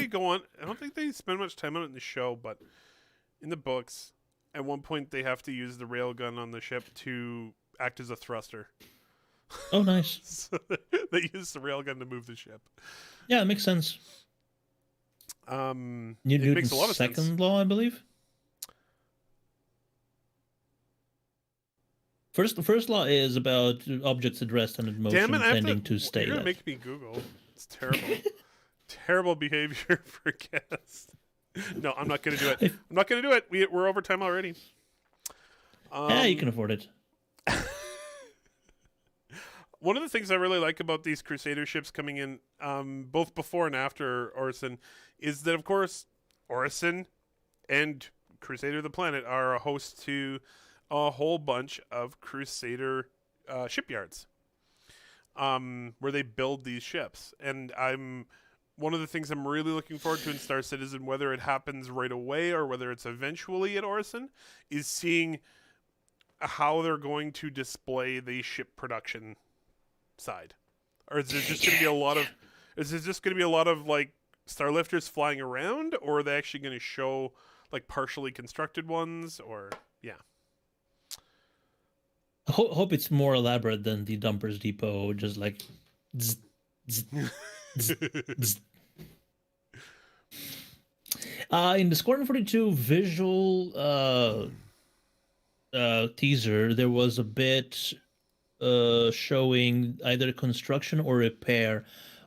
[SPEAKER 2] they spend much time on it in the show, but in the books, at one point they have to use the railgun on the ship to act as a thruster.
[SPEAKER 3] Oh, nice.
[SPEAKER 2] So they use the railgun to move the ship.
[SPEAKER 3] Yeah, it makes sense.
[SPEAKER 2] It
[SPEAKER 3] Newton's
[SPEAKER 2] makes a lot of
[SPEAKER 3] second
[SPEAKER 2] sense.
[SPEAKER 3] law, I believe. First law is about objects at rest and in motion
[SPEAKER 2] Damn it!
[SPEAKER 3] tending to stay.
[SPEAKER 2] You're gonna make me Google. It's terrible. Terrible behavior for a guest. No, I'm not gonna do it. I'm not gonna do it. We're over time already.
[SPEAKER 3] Yeah, you can afford it.
[SPEAKER 2] One of the things I really like about these Crusader ships coming in, both before and after Orison, is that, of course, Orison and Crusader the Planet are a host to a whole bunch of Crusader shipyards where they build these ships. And one of the things I'm really looking forward to in Star Citizen, whether it happens right away or whether it's eventually at Orison, is seeing how they're going to display the ship production side. Or is there just going to be a lot of like Starlifters flying around, or are they actually going to show like partially constructed ones? Or yeah,
[SPEAKER 3] I hope it's more elaborate than the Dumpers Depot, just like zzz, zzz, zzz, zzz. In the Squadron 42 visual teaser, there was a bit showing either construction or repair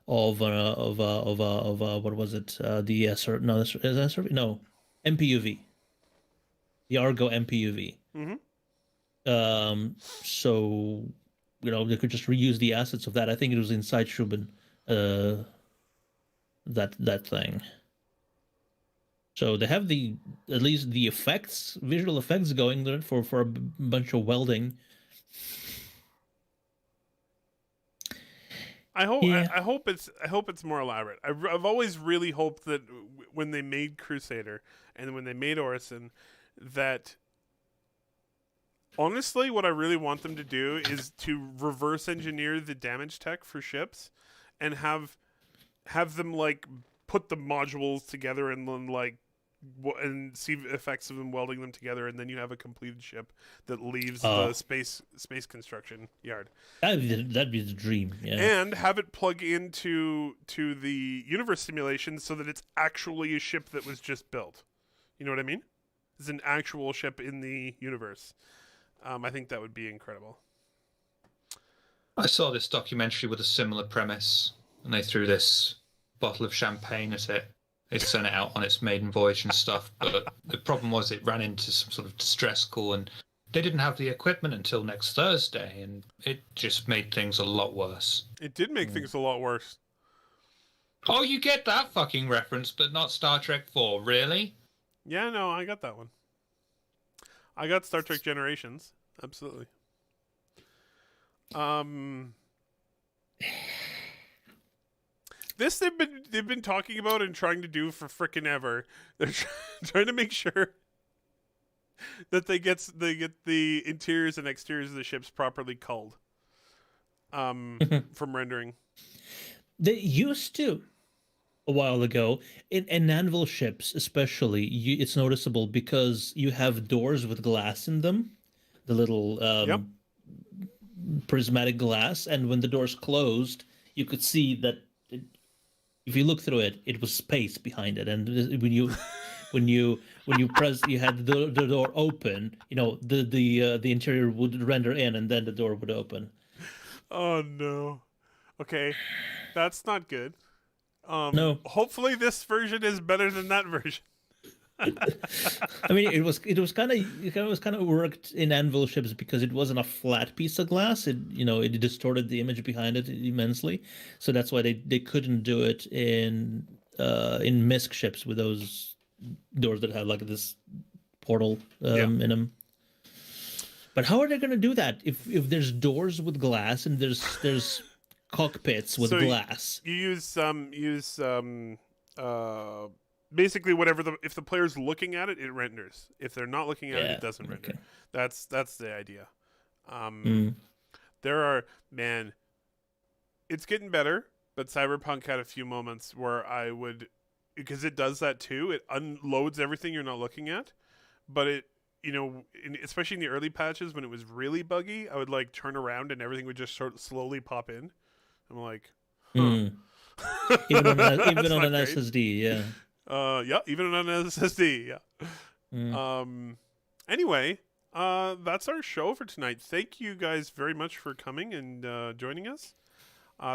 [SPEAKER 3] of what was it? The SR? No, is SRV? No, MPUV. The Argo MPUV.
[SPEAKER 2] Mhm.
[SPEAKER 3] So they could just reuse the assets of that. I think it was in Zeitschuben, that thing. So they have at least the effects, visual effects going there for a bunch of welding.
[SPEAKER 2] I hope
[SPEAKER 3] Yeah.
[SPEAKER 2] I hope it's more elaborate. I've always really hoped that when they made Crusader and when they made Orison, that honestly, what I really want them to do is to reverse engineer the damage tech for ships, and have them like put the modules together and then like and see effects of them welding them together, and then you have a completed ship that leaves the space construction yard.
[SPEAKER 3] That'd be the dream. Yeah.
[SPEAKER 2] And have it plug into the universe simulation so that it's actually a ship that was just built. You know what I mean? It's an actual ship in the universe. I think that would be incredible.
[SPEAKER 4] I saw this documentary with a similar premise, and they threw this bottle of champagne at it. They sent it out on its maiden voyage and stuff, but the problem was it ran into some sort of distress call, and they didn't have the equipment until next Thursday, and it just made things a lot worse.
[SPEAKER 2] It did make things a lot worse.
[SPEAKER 4] Oh, you get that fucking reference, but not Star Trek 4, really?
[SPEAKER 2] Yeah, no, I got that one. I got Star Trek Generations. Absolutely. This they've been talking about and trying to do for frickin' ever. They're trying to make sure that they get the interiors and exteriors of the ships properly culled from rendering.
[SPEAKER 3] They used to a while ago in naval ships, especially. It's noticeable because you have doors with glass in them, the little prismatic glass, and when the doors closed, you could see that. If you look through it, it was space behind it, and when you press, you had the door open. The interior would render in, and then the door would open.
[SPEAKER 2] Oh no! Okay, that's not good.
[SPEAKER 3] No.
[SPEAKER 2] Hopefully, this version is better than that version.
[SPEAKER 3] I mean, it was kind of worked in anvil ships because it wasn't a flat piece of glass. It distorted the image behind it immensely. So that's why they couldn't do it in MISC ships with those doors that have like this portal in them. But how are they going to do that if there's doors with glass and there's cockpits with glass?
[SPEAKER 2] You use basically whatever if the player's looking at it, it renders. If they're not looking at it, it doesn't render.
[SPEAKER 3] Okay.
[SPEAKER 2] That's the idea. There are it's getting better, but Cyberpunk had a few moments where I would, because it does that too. It unloads everything you're not looking at, but it especially in the early patches when it was really buggy, I would like turn around and everything would just sort of slowly pop in. I'm like, huh.
[SPEAKER 3] Even on an SSD, yeah.
[SPEAKER 2] Even on an SSD, yeah. Anyway, that's our show for tonight. Thank you guys very much for coming and joining us.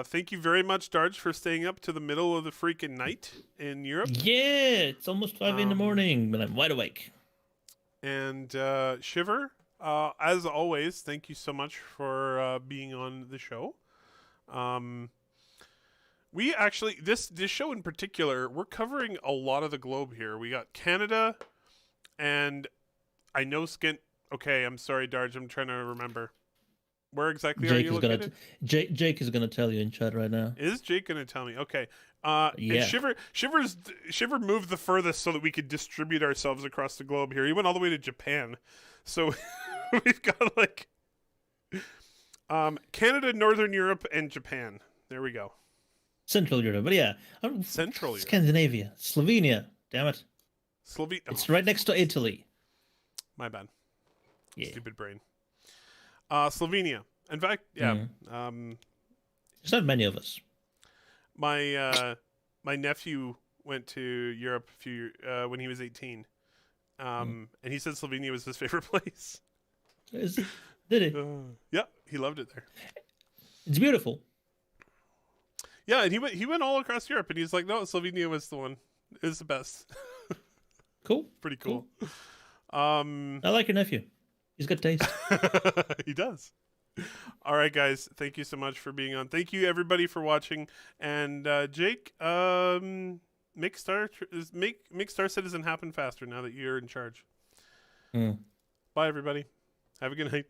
[SPEAKER 2] Thank you very much, Darge, for staying up to the middle of the freaking night in Europe.
[SPEAKER 3] Yeah, it's almost 5 in the morning, but I'm wide awake.
[SPEAKER 2] And Shiver, as always, thank you so much for being on the show. We actually, this show in particular, we're covering a lot of the globe here. We got Canada, and I know Okay, I'm sorry, Darge. I'm trying to remember. Where exactly are you located?
[SPEAKER 3] Jake is gonna tell you in chat right now.
[SPEAKER 2] Is Jake gonna tell me? Okay.
[SPEAKER 3] Yeah.
[SPEAKER 2] And Shiver moved the furthest so that we could distribute ourselves across the globe here. He went all the way to Japan, so we've got like Canada, Northern Europe, and Japan. There we go.
[SPEAKER 3] Central Europe, but yeah,
[SPEAKER 2] Central Europe.
[SPEAKER 3] Scandinavia, Slovenia. Damn it,
[SPEAKER 2] Slovenia.
[SPEAKER 3] It's right next to Italy.
[SPEAKER 2] My bad.
[SPEAKER 3] Yeah.
[SPEAKER 2] Stupid brain. Slovenia. In fact, yeah.
[SPEAKER 3] There's not many of us.
[SPEAKER 2] My nephew went to Europe when he was 18, and he said Slovenia was his favorite place.
[SPEAKER 3] Did he?
[SPEAKER 2] Yeah, he loved it there.
[SPEAKER 3] It's beautiful.
[SPEAKER 2] Yeah, and he went all across Europe, and he's like, no, Slovenia was the one. It was the best.
[SPEAKER 3] Cool.
[SPEAKER 2] Pretty cool.
[SPEAKER 3] I like your nephew. He's got taste.
[SPEAKER 2] He does. All right, guys. Thank you so much for being on. Thank you, everybody, for watching. And Jake, make Star Citizen happen faster now that you're in charge.
[SPEAKER 3] Hmm.
[SPEAKER 2] Bye, everybody. Have a good night.